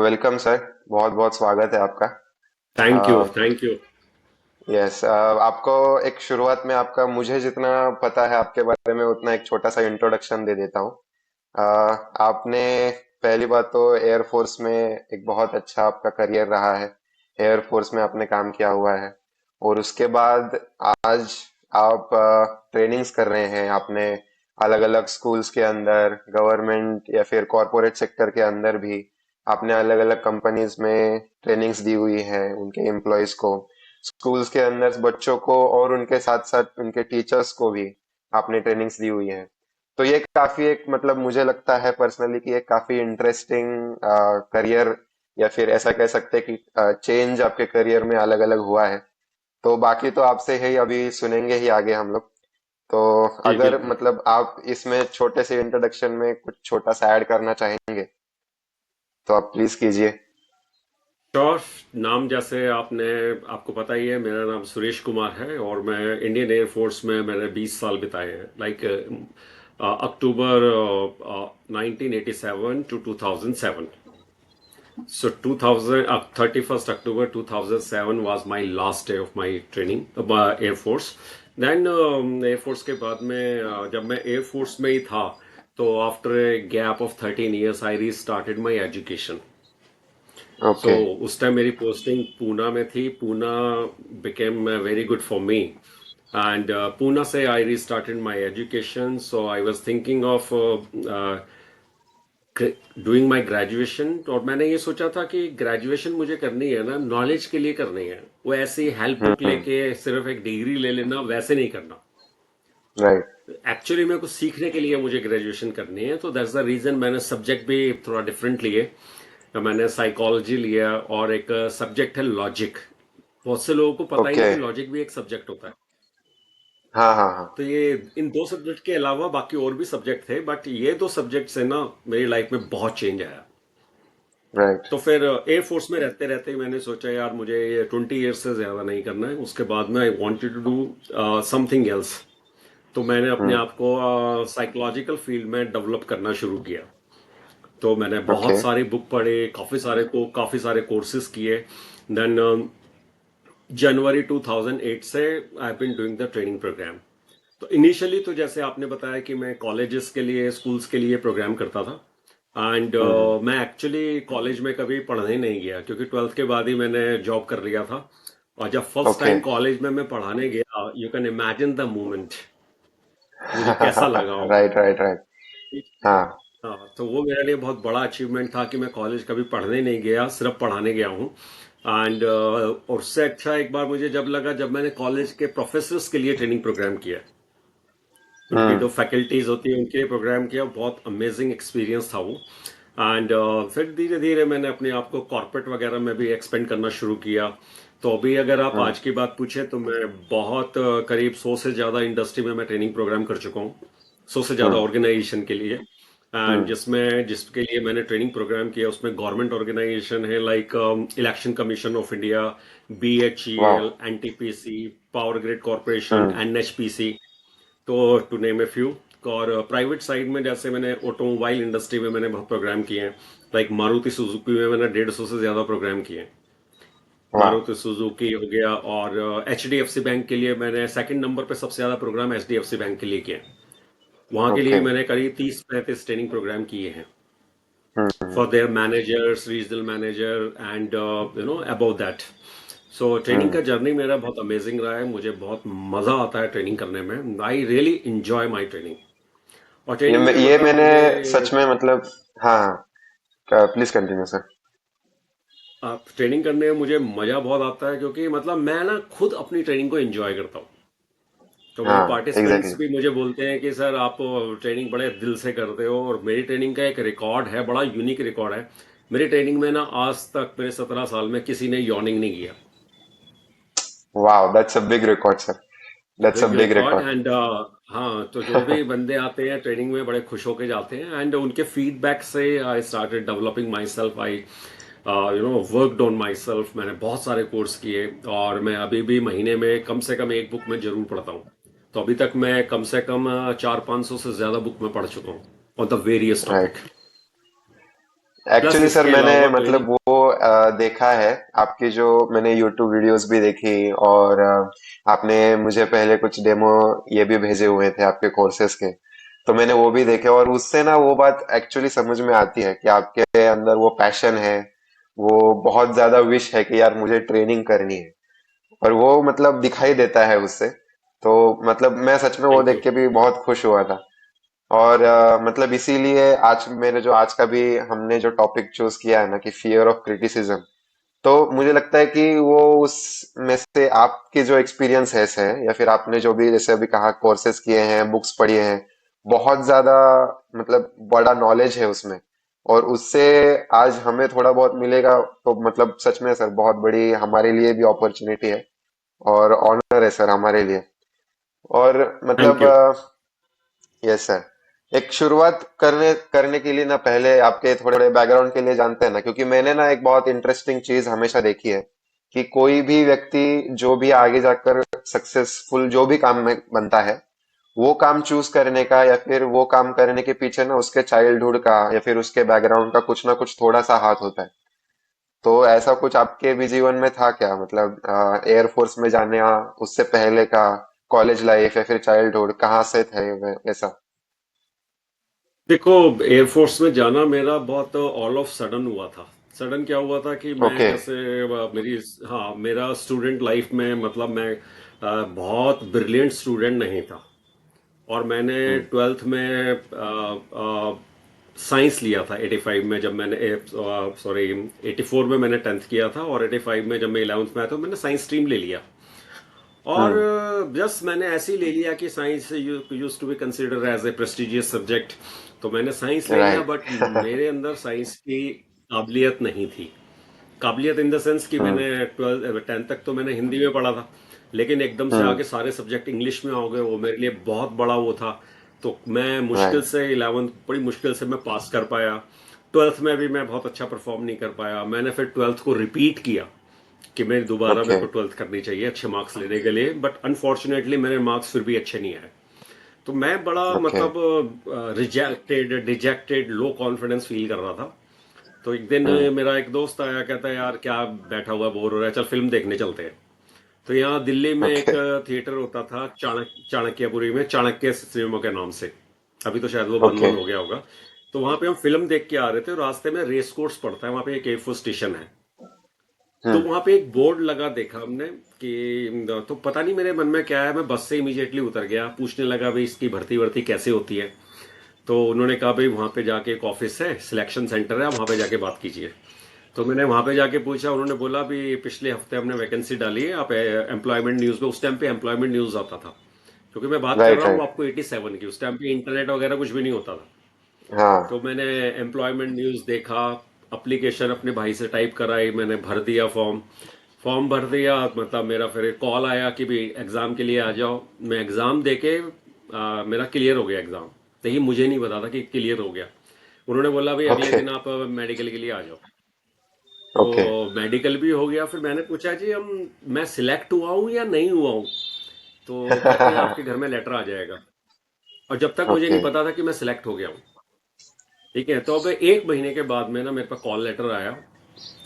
Welcome sir. बहुत बहुत स्वागत है आपका। Thank you thank you. Yes, आपको एक शुरुआत में आपका मुझे जितना पता है आपके बारे में उतना एक छोटा सा इंट्रोडक्शन दे देता हूँ। आपने पहली बात तो एयरफोर्स में एक बहुत अच्छा आपका करियर रहा है। एयरफोर्स में आपने काम किया हुआ है और उसके बाद आज आप ट्रेनिंग्स कर रहे हैं। आपने अलग अलग स्कूल्स के अंदर, गवर्नमेंट या फिर कॉरपोरेट सेक्टर के अंदर भी आपने अलग अलग कंपनीज में ट्रेनिंग्स दी हुई है उनके एम्प्लॉयज को। स्कूल्स के अंदर बच्चों को और उनके साथ साथ उनके टीचर्स को भी आपने ट्रेनिंग्स दी हुई है। तो ये काफी एक मतलब मुझे लगता है पर्सनली कि एक काफी इंटरेस्टिंग करियर या फिर ऐसा कह सकते हैं कि चेंज आपके करियर में अलग अलग हुआ है। तो बाकी तो आपसे ही अभी सुनेंगे ही आगे हम लोग। तो जी अगर बिल्कुल। मतलब आप इसमें छोटे से इंट्रोडक्शन में कुछ छोटा सा ऐड करना चाहेंगे तो आप प्लीज कीजिए। श्योर। नाम जैसे आपने आपको पता ही है, मेरा नाम सुरेश कुमार है और मैं इंडियन एयरफोर्स में मैंने 20 साल बिताए हैं। Like October 1987 to 2007। So 2000 31st October 2007 was my last day of my training Air Force. Then Air Force के बाद में जब मैं Air Force में ही था, तो after a gap of 13 years I restarted my education. So okay. उस time मेरी पोस्टिंग पूना में थी। Poona became very good for me and Poona से I restarted my education. So I was thinking of doing my graduation. और मैंने ये सोचा था कि ग्रेजुएशन मुझे करनी है ना, नॉलेज के लिए करनी है। वो ऐसे ही हेल्प बुक हम्म। लेके सिर्फ एक डिग्री ले लेना वैसे नहीं करना। राइट। एक्चुअली मेरे को सीखने के लिए मुझे ग्रेजुएशन करनी है, तो दैट्स द रीजन मैंने सब्जेक्ट भी थोड़ा डिफरेंट लिए। तो मैंने साइकोलॉजी लिया और एक सब्जेक्ट है लॉजिक। बहुत से लोगों को पता ही नहीं ओके। कि लॉजिक भी एक सब्जेक्ट होता है। हाँ हाँ हाँ। तो ये इन दो सब्जेक्ट के अलावा बाकी और भी सब्जेक्ट थे, बट ये दो सब्जेक्ट से ना मेरी लाइफ में बहुत चेंज आया। राइट। तो फिर एयरफोर्स में रहते रहते ही मैंने सोचा यार मुझे ये 20 ईयर्स से ज्यादा नहीं करना है। उसके बाद में I wanted to do something else. तो मैंने अपने हम्म। आप को साइकोलॉजिकल फील्ड में डेवलप करना शुरू किया। तो मैंने ओके। बहुत सारी बुक पढ़े, काफी सारे कोर्सेज किए। देन जनवरी 2008 से I been doing the training program. तो इनिशियली तो जैसे आपने बताया कि मैं कॉलेजेस के लिए, स्कूल्स के लिए प्रोग्राम करता था। एंड हम्म। मैं एक्चुअली कॉलेज में कभी पढ़ने नहीं गया, क्योंकि ट्वेल्थ के बाद ही मैंने जॉब कर लिया था। और जब फर्स्ट ओके। टाइम कॉलेज में मैं पढ़ाने गया, you can imagine the moment मुझे कैसा लगा होगा। Right right right. हाँ। हाँ, तो वो मेरे लिए बहुत बड़ा अचीवमेंट था कि मैं कॉलेज कभी पढ़ने नहीं गया, सिर्फ पढ़ाने गया हूँ। एंड और उससे अच्छा एक बार मुझे जब लगा, जब मैंने कॉलेज के प्रोफेसर्स के लिए ट्रेनिंग प्रोग्राम किया, उनकी हम्म। जो फैकल्टीज होती है उनके लिए प्रोग्राम किया। बहुत अमेजिंग एक्सपीरियंस था वो। एंड फिर धीरे धीरे मैंने अपने आप को कॉर्पोरेट वगैरह में भी एक्सपेंड करना शुरू किया। तो अभी अगर आप हम्म। आज की बात पूछे तो मैं बहुत करीब 100 से ज़्यादा इंडस्ट्री में मैं ट्रेनिंग प्रोग्राम कर चुका हूँ। 100 से ज़्यादा हम्म। ऑर्गेनाइजेशन के लिए। And hmm. जिसमें जिसके लिए मैंने ट्रेनिंग प्रोग्राम किया उसमें गवर्नमेंट ऑर्गेनाइजेशन है, like election commission of India, वाह। BHEL, NTPC, power grid corporation, हम्म। NHPC, तो टू नेम ए फ्यू। और प्राइवेट साइड में जैसे मैंने ऑटोमोबाइल इंडस्ट्री में मैंने बहुत प्रोग्राम किए हैं। लाइक मारुति सुजुकी में मैंने 150 से ज्यादा प्रोग्राम किए हैं। वाह। मारुति सुजुकी हो गया, और HDFC बैंक के लिए मैंने सेकंड नंबर पे सबसे ज्यादा प्रोग्राम HDFC बैंक के लिए किए हैं। वहां के ओके। लिए मैंने करीब 30-35 ट्रेनिंग प्रोग्राम किए हैं हम्म। For their managers, regional manager and about that. So training हम्म। का जर्नी मेरा बहुत अमेजिंग रहा है। मुझे बहुत मजा आता है ट्रेनिंग करने में। I really enjoy my training. और ट्रेनिंग में ये मतलब मैंने मुझे सच में मतलब हाँ, प्लीज कंटिन्यू सर। ट्रेनिंग करने में मुझे मजा बहुत आता है, क्योंकि मतलब मैं ना खुद अपनी ट्रेनिंग को एंजॉय करता हूँ। तो मेरे हाँ पार्टिसिपेंट्स एग्जैक्टली। भी मुझे बोलते हैं कि सर आप ट्रेनिंग बड़े दिल से करते हो। और मेरी ट्रेनिंग का एक रिकॉर्ड है, बड़ा यूनिक रिकॉर्ड है। मेरी ट्रेनिंग में ना आज तक मेरे 17 साल में किसी ने यॉर्निंग नहीं किया। Wow, that's a big record sir. That's a big big record. Record. And हाँ, तो जो भी बंदे आते हैं ट्रेनिंग में बड़े खुश होके जाते हैं, एंड उनके फीडबैक से I started developing my self. I worked on my self. मैंने बहुत सारे कोर्स किए और मैं अभी भी महीने में कम से कम एक बुक में जरूर पढ़ता हूँ। तो अभी तक मैं कम से कम 400-500 से ज्यादा बुक में पढ़ चुका हूँ on the various topic. Right. Plus actually sir इसके मैंने अलावा मेरी मतलब वो देखा है आपकी जो मैंने यूट्यूब वीडियोस भी देखी और आपने मुझे पहले कुछ डेमो ये भी भेजे हुए थे आपके कोर्सेज के। तो मैंने वो भी देखे और उससे ना वो बात एक्चुअली समझ में आती है कि आपके अंदर वो पैशन है, वो बहुत ज्यादा विश है कि यार मुझे ट्रेनिंग करनी है और वो मतलब दिखाई देता है उससे। तो मतलब मैं सच में वो थैंक देख यू। के भी बहुत खुश हुआ था। और मतलब इसीलिए आज मेरे जो आज का भी हमने जो टॉपिक चूज किया है ना कि फियर ऑफ क्रिटिसिज्म, तो मुझे लगता है कि वो उसमें से आपके जो एक्सपीरियंस है या फिर आपने जो भी जैसे अभी कहा कोर्सेज किए हैं, बुक्स पढ़ी हैं, बहुत ज्यादा मतलब बड़ा नॉलेज है उसमें। और उससे आज हमें थोड़ा बहुत मिलेगा तो मतलब सच में सर बहुत बड़ी हमारे लिए भी अपॉर्चुनिटी है और ऑनर है सर हमारे लिए। और थैंक मतलब यू। यस सर, एक शुरुआत करने करने के लिए ना पहले आपके थोड़े थोड़े बैकग्राउंड के लिए जानते हैं ना, क्योंकि मैंने ना एक बहुत इंटरेस्टिंग चीज हमेशा देखी है कि कोई भी व्यक्ति जो भी आगे जाकर सक्सेसफुल जो भी काम में बनता है, वो काम चूज करने का या फिर वो काम करने के पीछे ना उसके चाइल्डहुड का या फिर उसके बैकग्राउंड का कुछ ना कुछ थोड़ा सा हाथ होता है। तो ऐसा कुछ आपके भी जीवन में था क्या, मतलब एयरफोर्स में जाने उससे पहले का कॉलेज लाइफ या फिर चाइल्डहुड कहाँ से थे वैसा? देखो, एयरफोर्स में जाना मेरा बहुत ऑल ऑफ सडन हुआ था। सडन क्या हुआ था कि मैं ओके। जैसे मेरी, हाँ, मेरा स्टूडेंट लाइफ में मतलब मैं बहुत ब्रिलियंट स्टूडेंट नहीं था। और मैंने हम्म। ट्वेल्थ में साइंस लिया था 85 में, जब मैंने सॉरी 84 में मैंने 10th किया था, और 85 में जब मैं 11th में आया तो मैंने साइंस स्ट्रीम ले लिया। और हम्म। जस्ट मैंने ऐसे ही ले लिया कि science use to be consider as a prestigious subject, तो मैंने साइंस ले लिया। राइट। बट मेरे अंदर साइंस की काबिलियत नहीं थी। काबिलियत इन द सेंस कि हम्म। मैंने 10th तक तो मैंने हिंदी में पढ़ा था, लेकिन एकदम से हम्म। आगे सारे सब्जेक्ट इंग्लिश में हो गए, वो मेरे लिए बहुत बड़ा वो था। तो मैं मुश्किल राइट। से 11th बड़ी मुश्किल से मैं पास कर पाया। ट्वेल्थ में भी मैं बहुत अच्छा परफॉर्म नहीं कर पाया। मैंने फिर ट्वेल्थ को रिपीट किया कि मैं दोबारा, मेरे ओके। को ट्वेल्थ करनी चाहिए अच्छे मार्क्स लेने के लिए, बट अनफॉर्चुनेटली मेरे मार्क्स फिर भी अच्छे नहीं आए। तो मैं बड़ा ओके। मतलब rejected, dejected, low confidence feel कर रहा था। तो एक दिन हम्म। मेरा एक दोस्त आया, कहता है यार क्या बैठा हुआ बोर हो रहा है, चल फिल्म देखने चलते हैं। तो यहाँ दिल्ली में एक ओके। थिएटर होता था, चाणक्यपुरी में, चाणक्य सिनेमा के नाम से। अभी तो शायद वो बंद ओके। बंद हो गया होगा। तो वहां पे हम फिल्म देख के आ रहे थे, और रास्ते में रेस कोर्स पड़ता है, वहां पे एक एयरफोर्स स्टेशन है। तो हम्म। वहां पे एक बोर्ड लगा देखा हमने कि, तो पता नहीं मेरे मन में क्या है, मैं बस से इमीडिएटली उतर गया, पूछने लगा भाई इसकी भर्ती वर्ती कैसे होती है। तो उन्होंने कहा भाई वहां पे जाके एक ऑफिस है, सिलेक्शन सेंटर है, वहां पे जाके बात कीजिए। तो मैंने वहां पे जाके पूछा, उन्होंने बोला भी पिछले हफ्ते हमने वैकेंसी डाली है, आप एम्प्लॉयमेंट न्यूज में, उस टाइम पे एम्प्लॉयमेंट न्यूज आता था, क्योंकि मैं बात कर राइट। रहा हूँ राइट। आपको 87 की, उस टाइम पे इंटरनेट वगैरह कुछ भी नहीं होता था। तो हाँ। मैंने एम्प्लॉयमेंट न्यूज़ देखा, एप्लीकेशन अपने भाई से टाइप कराई, मैंने भर दिया फॉर्म। फॉर्म भर दिया, मतलब मेरा फिर कॉल आया कि भाई एग्ज़ाम के लिए आ जाओ। मैं एग्ज़ाम देके मेरा क्लियर हो गया एग्ज़ाम। तो ये मुझे नहीं पता था कि क्लियर हो गया। उन्होंने बोला भाई अगले ओके। दिन आप मेडिकल के लिए आ जाओ। ओके। तो मेडिकल भी हो गया। फिर मैंने पूछा जी हम, मैं सिलेक्ट हुआ हूँ या नहीं हुआ हूँ। तो कहते हैं आपके घर में लेटर आ जाएगा। और जब तक मुझे ओके। नहीं पता था कि मैं सिलेक्ट हो गया हूँ। ठीक है, तो अब 1 महीने के बाद में ना मेरे पास कॉल लेटर आया।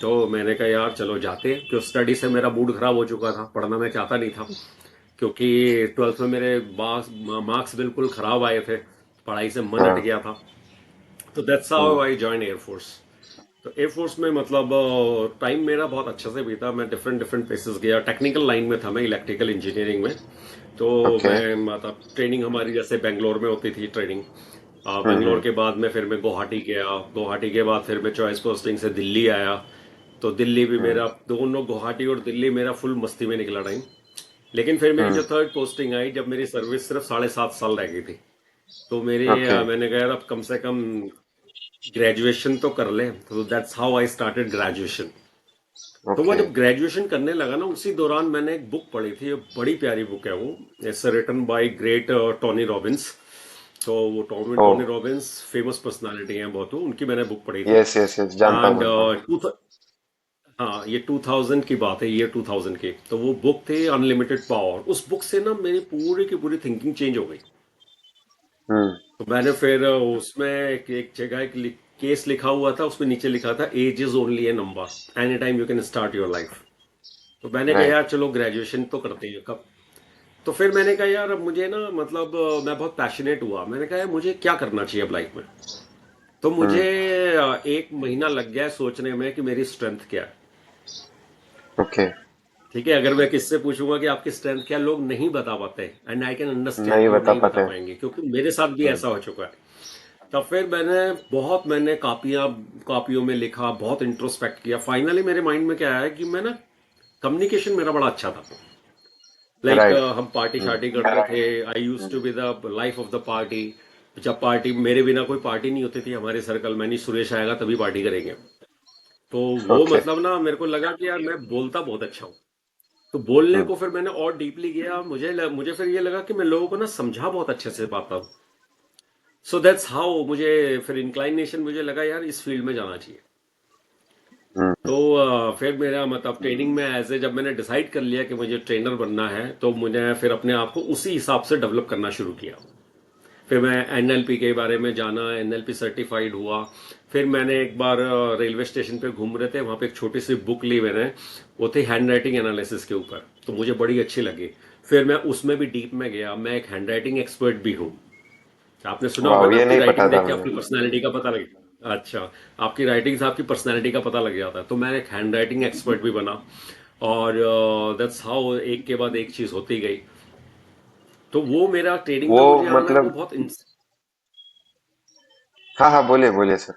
तो मैंने कहा यार चलो जाते हैं, क्यों स्टडी से मेरा मूड खराब हो चुका था, पढ़ना मैं चाहता नहीं था। क्योंकि ट्वेल्थ में मेरे मार्क्स बिल्कुल खराब आए थे, पढ़ाई से मन हट हाँ। गया था। तो that's how hmm. I join air force. तो एयरफोर्स में मतलब टाइम मेरा बहुत अच्छे से बीता। मैं डिफरेंट डिफरेंट प्लेसेस गया, टेक्निकल लाइन में था मैं, इलेक्ट्रिकल इंजीनियरिंग में। तो ओके। मैं मतलब ट्रेनिंग हमारी जैसे बेंगलोर में होती थी ट्रेनिंग। बेंगलोर हम्म। के बाद में फिर मैं गुवाहाटी गया, गुवाहाटी के बाद फिर मैं चॉइस पोस्टिंग से दिल्ली आया। तो दिल्ली भी हम्म। मेरा, दोनों गुवाहाटी और दिल्ली मेरा फुल मस्ती में निकला टाइम। लेकिन फिर मेरी हम्म। जो थर्ड पोस्टिंग आई, जब मेरी सर्विस सिर्फ 7.5 साल रह गई थी, तो मेरे ओके। मैंने कहा यार अब कम से कम ग्रेजुएशन तो कर ले। तो that's how I started graduation. तो वो ओके। जब ग्रेजुएशन करने लगा ना, उसी दौरान मैंने एक बुक पढ़ी थी, बड़ी प्यारी बुक है वो, it's written by great Tony Robbins. तो वो Tommy oh. Tony Robbins famous personality हैं बहुत, वो उनकी मैंने बुक पढ़ी थी। यस यस यस, जानता हूँ एंड जानता हूँ। हाँ, ये 2000 की बात है, ईयर 2000 की। तो वो बुक थी अनलिमिटेड पावर। उस बुक से ना मेरी पूरी की पूरी थिंकिंग चेंज हो गई। हम्म। तो मैंने फिर उसमें एक जगह केस लिखा हुआ था, उसमें नीचे लिखा था age is only a number, any time you can start your life. तो मैंने कहा राइट। यार चलो ग्रेजुएशन तो करते हैं कब। तो फिर मैंने कहा यार अब मुझे ना मतलब मैं बहुत पैशनेट हुआ, मैंने कहा यार मुझे क्या करना चाहिए अब लाइफ में। तो मुझे हम्म। एक महीना लग गया सोचने में कि मेरी स्ट्रेंथ क्या है। ओके। ठीक है, अगर मैं किससे पूछूंगा कि आपकी स्ट्रेंथ क्या है, लोग नहीं बता पाते, एंड आई कैन अंडरस्टैंड नहीं कि वो बता नहीं बता पाते। पाएंगे, क्योंकि मेरे साथ भी हम्म। ऐसा हो चुका है। तब फिर मैंने कापियों में लिखा, बहुत इंट्रोस्पेक्ट किया। फाइनली मेरे माइंड में क्या आया कि मैं ना, कम्युनिकेशन मेरा बड़ा अच्छा था। Like right. हम पार्टी हम्म। शार्टी करते थे, I used to be the life of the party. जब पार्टी, मेरे बिना कोई पार्टी नहीं होती थी हमारे सर्कल में, नहीं सुरेश आएगा तभी पार्टी करेंगे। तो वो ओके। मतलब ना मेरे को लगा कि यार मैं बोलता बहुत अच्छा हूँ। तो बोलने हम्म। को फिर मैंने और डीपली गया, मुझे फिर ये लगा कि मैं लोगों को ना समझा बहुत अच्छे से पाता हूँ। सो दैट्स हाउ मुझे फिर इंक्लाइनेशन, मुझे लगा यार इस फील्ड में जाना चाहिए। हम्म। तो फिर मेरा मतलब ट्रेनिंग में जब मैंने डिसाइड कर लिया कि मुझे ट्रेनर बनना है, तो मुझे फिर अपने आप को उसी हिसाब से डेवलप करना शुरू किया। फिर मैं एनएलपी के बारे में जाना, एनएलपी सर्टिफाइड हुआ। फिर मैंने एक बार रेलवे स्टेशन पे घूम रहे थे, वहां पे एक छोटी सी बुक ली मैंने, वो थी हैंड राइटिंग एनालिसिस के ऊपर, तो मुझे बड़ी अच्छी लगी। फिर मैं उसमें भी डीप में गया, मैं एक हैंड राइटिंग एक्सपर्ट भी हूँ। आपने सुना होगा वाह, ना, ये आपकी नहीं पता राइटिंग था देख के मुझे। आपकी पर्सनैलिटी का पता लगे। अच्छा, आपकी राइटिंग से आपकी पर्सनैलिटी का पता लग जाता है। तो मैं एक हैंड राइटिंग एक्सपर्ट भी बना। और दैट्स हाउ एक के बाद एक चीज होती गई। तो वो मेरा ट्रेडिंग वो में मुझे आना है वो मतलब, बहुत हाँ हाँ, बोलिए बोलिए सर।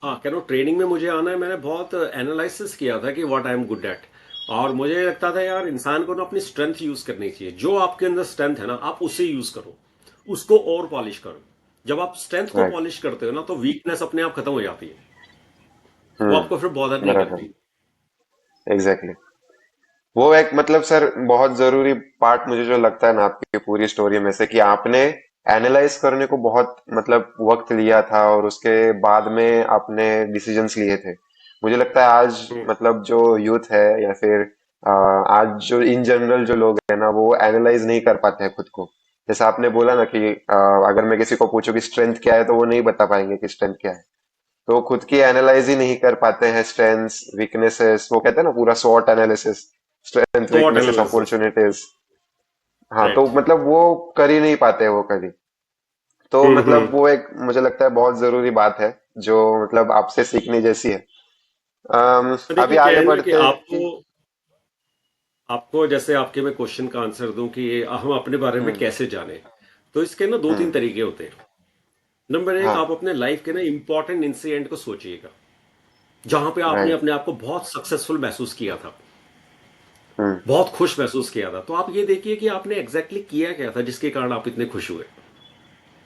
हाँ, कह रहा हूँ ट्रेनिंग में मुझे आना है, मैंने बहुत एनालिसिस किया था कि what I am good at. और मुझे लगता था यार इंसान को ना अपनी स्ट्रेंथ यूज करनी चाहिए, जो आपके अंदर स्ट्रेंथ है ना आप उसे यूज करो, उसको और पॉलिश करो। जब आप स्ट्रेंथ को राइट। पॉलिश करते हो ना, तो वीकनेस अपने आप खत्म हो जाती है। वो आपको फिर बॉदर हम्म। नहीं बराबर। करती। एग्जैक्टली। वो एक मतलब सर बहुत जरूरी पार्ट मुझे जो लगता है ना आपकी पूरी स्टोरी में से, कि आपने एनालाइज करने को बहुत मतलब वक्त लिया था और उसके बाद में आपने डिसीजंस लिए थे। मुझे लगता है आज हम्म। मतलब जो यूथ है या फिर आज जो इन जनरल जो लोग हैं ना, वो एनालाइज नहीं कर पाते हैं खुद को। जैसे आपने बोला ना कि अगर मैं किसी को पूछूं कि स्ट्रेंथ क्या है, तो वो नहीं बता पाएंगे कि स्ट्रेंथ क्या है। तो खुद की एनालाइज ही नहीं कर पाते हैं, स्ट्रेंथ्स वीकनेसेस, वो कहते हैं ना पूरा स्वॉट analysis, strength thought weaknesses analysis. Opportunities. हाँ, तो राइट। मतलब वो कर ही नहीं पाते वो कभी। तो हम्म। मतलब वो एक मुझे लगता है बहुत जरूरी बात है, जो मतलब आपसे सीखने जैसी है। तो अभी देखिए क्या आगे है ना कि बढ़ते हैं आपको कि आपको जैसे आपके मैं क्वेश्चन का आंसर दूं कि हम अपने बारे में हम्म। कैसे जाने। तो इसके ना दो तीन हम्म। तरीके होते हैं। नंबर एक, आप हाँ। अपने लाइफ के ना इंपॉर्टेंट इंसिडेंट को सोचिएगा, जहां पे आपने राइट। अपने आप को बहुत सक्सेसफुल महसूस किया था, हम्म। बहुत खुश महसूस किया था। तो आप ये देखिए कि आपने एग्जैक्टली किया क्या था जिसके कारण आप इतने खुश हुए।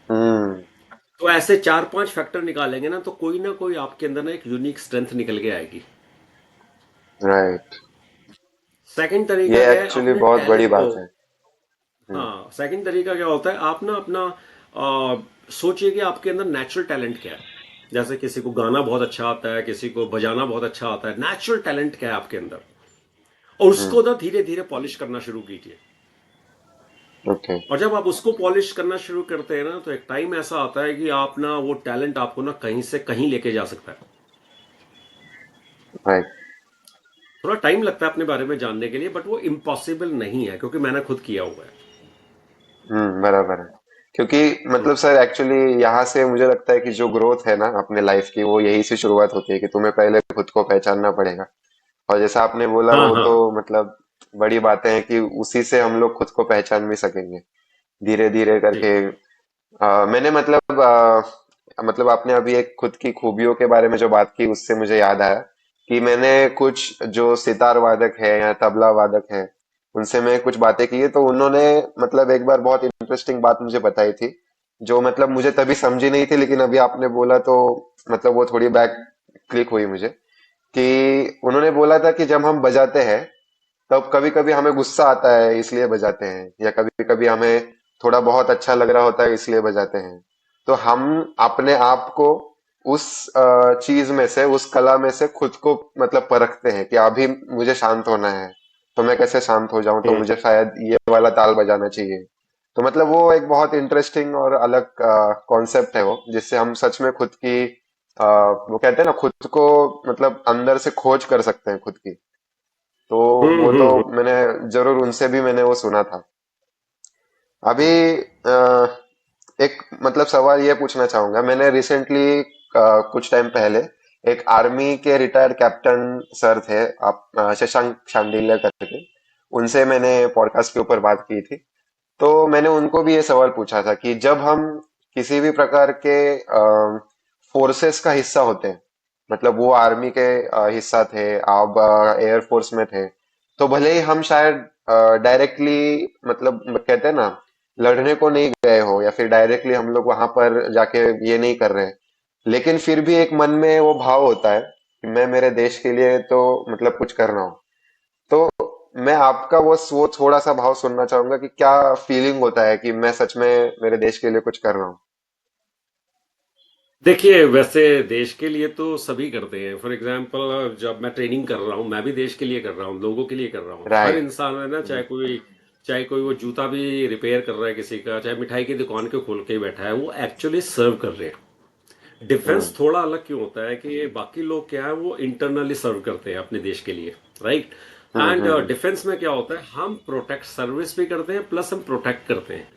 हम्म। तो ऐसे चार पांच फैक्टर निकालेंगे ना, तो कोई ना कोई आपके अंदर ना एक यूनिक स्ट्रेंथ निकल के आएगी। राइट। सेकंड तरीका ये क्या है, एक्चुअली अपने बहुत बड़ी टैलेंट को। बात है। हम्म। हाँ, सेकंड तरीका क्या होता है, आप ना अपना सोचिए कि आपके अंदर नेचुरल टैलेंट क्या है। जैसे किसी को गाना बहुत अच्छा आता है, किसी को बजाना बहुत अच्छा आता है, नेचुरल टैलेंट क्या है आपके अंदर। और हम्म। उसको ना धीरे धीरे पॉलिश करना शुरू कीजिए। ओके। और जब आप उसको पॉलिश करना शुरू करते हैं ना, तो एक टाइम ऐसा आता है कि आप ना वो टैलेंट आपको ना कहीं से कहीं लेके जा सकता है। राइट। थोड़ा टाइम लगता है अपने बारे में जानने के लिए, बट वो इम्पॉसिबल नहीं है, क्योंकि मैंने खुद किया हुआ है। बराबर है। क्योंकि मतलब सर एक्चुअली यहाँ से मुझे लगता है कि जो ग्रोथ है ना अपने लाइफ की, वो यही से शुरुआत होती है कि तुम्हें पहले खुद को पहचानना पड़ेगा। और जैसा आपने बोला, हाँ वो हाँ। तो मतलब बड़ी बातें हैं कि उसी से हम लोग खुद को पहचान भी सकेंगे धीरे धीरे जी। करके। मैंने मतलब आपने अभी एक खुद की खूबियों के बारे में जो बात की, उससे मुझे याद आया कि मैंने कुछ जो सितार वादक है या तबला वादक है, उनसे मैं कुछ बातें की है, तो उन्होंने मतलब एक बार बहुत इंटरेस्टिंग बात मुझे बताई थी, जो मतलब मुझे तभी समझी नहीं थी, लेकिन अभी आपने बोला तो मतलब वो थोड़ी बैक क्लिक हुई मुझे। कि उन्होंने बोला था कि जब हम बजाते हैं, तब कभी कभी हमें गुस्सा आता है इसलिए बजाते हैं, या कभी कभी हमें थोड़ा बहुत अच्छा लग रहा होता है इसलिए बजाते हैं। तो हम अपने आप को उस चीज में से, उस कला में से खुद को मतलब परखते हैं कि अभी मुझे शांत होना है, तो मैं कैसे शांत हो जाऊं, तो हम्म। मुझे शायद ये वाला ताल बजाना चाहिए। तो मतलब वो एक बहुत इंटरेस्टिंग और अलग कॉन्सेप्ट है वो, जिससे हम सच में खुद की वो कहते हैं ना खुद को, मतलब अंदर से खोज कर सकते हैं खुद की। तो वो तो हम्म। मैंने जरूर उनसे भी मैंने वो सुना था। अभी अ, एक मतलब सवाल ये पूछना चाहूंगा। मैंने रिसेंटली कुछ टाइम पहले एक आर्मी के रिटायर्ड कैप्टन सर थे, आप शशांक शांडिल्य करके, उनसे मैंने पॉडकास्ट के ऊपर बात की थी। तो मैंने उनको भी ये सवाल पूछा था कि जब हम किसी भी प्रकार के फोर्सेस का हिस्सा होते हैं, मतलब वो आर्मी के हिस्सा थे, आप एयरफोर्स में थे, तो भले ही हम शायद डायरेक्टली, मतलब कहते हैं ना, लड़ने को नहीं गए हो या फिर डायरेक्टली हम लोग वहां पर जाके ये नहीं कर रहे, लेकिन फिर भी एक मन में वो भाव होता है कि मैं मेरे देश के लिए तो मतलब कुछ कर रहा हूँ। तो मैं आपका वो थोड़ा सा भाव सुनना चाहूंगा कि क्या फीलिंग होता है कि मैं सच में मेरे देश के लिए कुछ कर रहा हूँ। देखिए, वैसे देश के लिए तो सभी करते हैं। फॉर एग्जांपल, जब मैं ट्रेनिंग कर रहा हूँ, मैं भी देश के लिए कर रहा हूँ, लोगों के लिए कर रहा हूँ। हर राइट। इंसान है ना, चाहे कोई वो जूता भी रिपेयर कर रहा है किसी का, चाहे मिठाई की दुकान के खोल के ही बैठा है, वो एक्चुअली सर्व कर रहे हैं। हम्म। डिफेंस थोड़ा अलग क्यों होता है कि बाकी लोग क्या है, वो इंटरनली सर्व करते हैं अपने देश के लिए, राइट। And hmm. डिफेंस में क्या होता है, हम प्रोटेक्ट सर्विस भी करते हैं, प्लस हम प्रोटेक्ट करते हैं।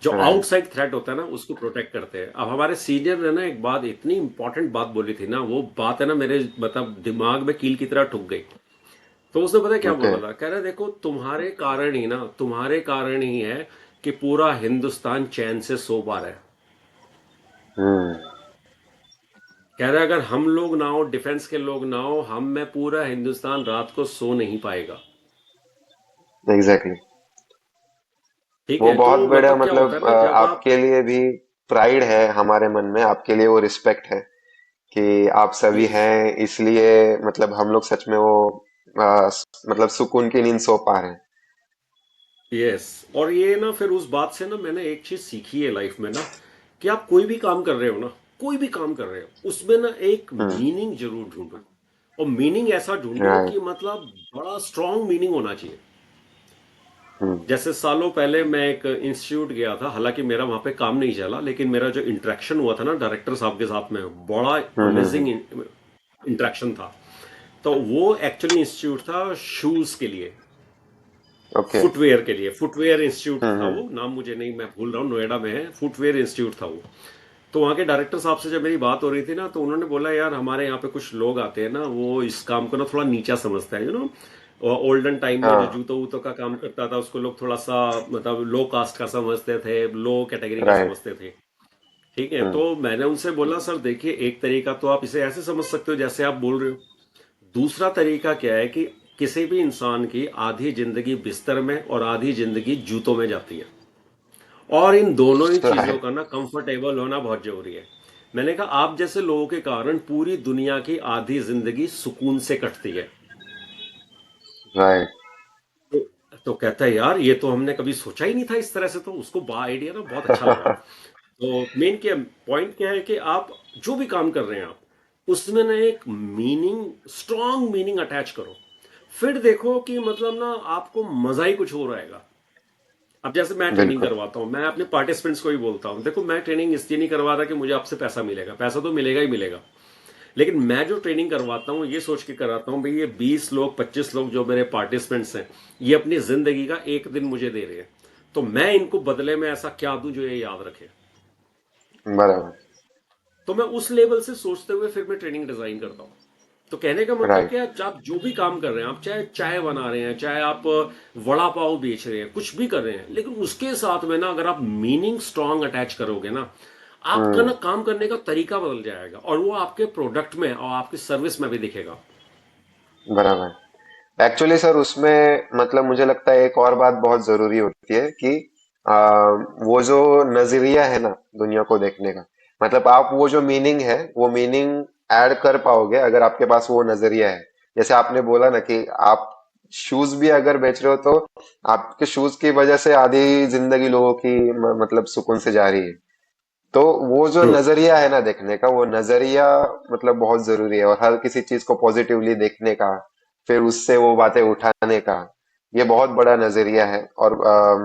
जो राइट। आउटसाइड थ्रेट होता है ना, उसको प्रोटेक्ट करते हैं। अब हमारे सीनियर ने ना एक बात, इतनी इंपॉर्टेंट बात बोली थी ना, वो बात है ना मेरे मतलब दिमाग में कील की तरह ठुक गई। तो उसने पता है क्या ओके। बोला था, कह रहा है देखो तुम्हारे कारण ही ना, तुम्हारे कारण ही है कि पूरा हिंदुस्तान चैन से सो पा रहा है। हम्म। कह रहा है अगर हम लोग ना हो, डिफेंस के लोग ना हो, हम में पूरा हिंदुस्तान रात को सो नहीं पाएगा। एग्जैक्टली। ठीक वो है, तो बहुत बड़ा मतलब क्या होता है मतलब ना जब आप, आपके लिए भी प्राइड है हमारे मन में, आपके लिए वो रिस्पेक्ट है कि आप सभी यस, हैं, इसलिए मतलब हम लोग सच में वो मतलब सुकून की नींद सो पा रहे हैं। यस। और ये ना फिर उस बात से ना मैंने एक चीज सीखी है लाइफ में ना, कि आप कोई भी काम कर रहे हो ना, कोई भी काम कर रहे हो, उसमें ना एक हम्म। मीनिंग जरूर ढूंढो। और मीनिंग ऐसा ढूंढो राइट। कि मतलब बड़ा स्ट्रांग मीनिंग होना चाहिए। हम्म। जैसे सालों पहले मैं एक इंस्टीट्यूट गया था, हालांकि मेरा वहां पे काम नहीं चला, लेकिन मेरा जो इंटरेक्शन हुआ था ना डायरेक्टर साहब के साथ में, बड़ा अमेजिंग हम्म। इंटरेक्शन था। तो वो एक्चुअली इंस्टीट्यूट था शूज के लिए, ओके। फुटवेयर के लिए, फुटवेयर इंस्टीट्यूट था हम्म। वो, नाम मुझे नहीं, मैं भूल रहा हूँ, नोएडा में है, फुटवेयर इंस्टीट्यूट था वो। तो वहाँ के डायरेक्टर साहब से जब मेरी बात हो रही थी ना, तो उन्होंने बोला यार हमारे यहाँ पे कुछ लोग आते हैं ना, वो इस काम को ना थोड़ा नीचा समझते हैं, और ओल्डन टाइम में जो हाँ। जूतों वूतों का काम करता था, उसको लोग थोड़ा सा मतलब लो कास्ट का समझते थे, लो कैटेगरी का राइट। समझते थे। ठीक है, हम्म। तो मैंने उनसे बोला सर देखिए, एक तरीका तो आप इसे ऐसे समझ सकते हो जैसे आप बोल रहे हो। दूसरा तरीका क्या है कि किसी भी इंसान की आधी जिंदगी बिस्तर में और आधी जिंदगी जूतों में जाती है, और इन दोनों ही चीजों राइट। का ना कंफर्टेबल होना बहुत जरूरी है। मैंने कहा आप जैसे लोगों के कारण पूरी दुनिया की आधी जिंदगी सुकून से कटती है। राइट। तो, तो कहता है यार ये तो हमने कभी सोचा ही नहीं था इस तरह से, तो उसको बा आइडिया ना बहुत अच्छा लगा। तो मेन क्या पॉइंट क्या है कि आप जो भी काम कर रहे हैं, आप उसमें ना एक मीनिंग, स्ट्रांग मीनिंग अटैच करो। फिर देखो कि मतलब ना आपको मजा ही कुछ हो रहेगा। अब जैसे मैं ट्रेनिंग बिल्कुल। करवाता हूँ, मैं अपने पार्टिसिपेंट्स को ही बोलता हूँ देखो मैं ट्रेनिंग इसलिए नहीं करवा रहा कि मुझे आपसे पैसा मिलेगा, पैसा तो मिलेगा ही मिलेगा, लेकिन मैं जो ट्रेनिंग करवाता हूँ ये सोच के कराता हूँ भाई ये 20 लोग 25 लोग जो मेरे पार्टिसिपेंट्स हैं, ये अपनी जिंदगी का एक दिन मुझे दे रहे हैं, तो मैं इनको बदले में ऐसा क्या दूं जो ये याद रखे। बराबर। तो मैं उस लेवल से सोचते हुए फिर मैं ट्रेनिंग डिजाइन करता हूँ। तो कहने का मतलब राइट। क्या है, आप जो भी काम कर रहे हैं, आप चाहे चाय बना रहे हैं, चाहे आप वड़ा पाव बेच रहे हैं, कुछ भी कर रहे हैं, लेकिन उसके साथ में ना अगर आप मीनिंग स्ट्रांग अटैच करोगे ना, आपका हम्म। ना काम करने का तरीका बदल जाएगा, और वो आपके प्रोडक्ट में और आपकी सर्विस में भी दिखेगा। बराबर। एक्चुअली सर उसमें मतलब मुझे लगता है एक और बात बहुत जरूरी होती है कि आ, वो जो नजरिया है ना दुनिया को देखने का, मतलब आप वो जो मीनिंग है वो मीनिंग ऐड कर पाओगे अगर आपके पास वो नजरिया है। जैसे आपने बोला ना कि आप शूज भी अगर बेच रहे हो तो आपके शूज की वजह से आधी जिंदगी लोगों की मतलब सुकून से जा रही है। तो वो जो हम्म। नजरिया है ना देखने का, वो नजरिया मतलब बहुत जरूरी है, और हर किसी चीज को पॉजिटिवली देखने का, फिर उससे वो बातें उठाने का, ये बहुत बड़ा नजरिया है। और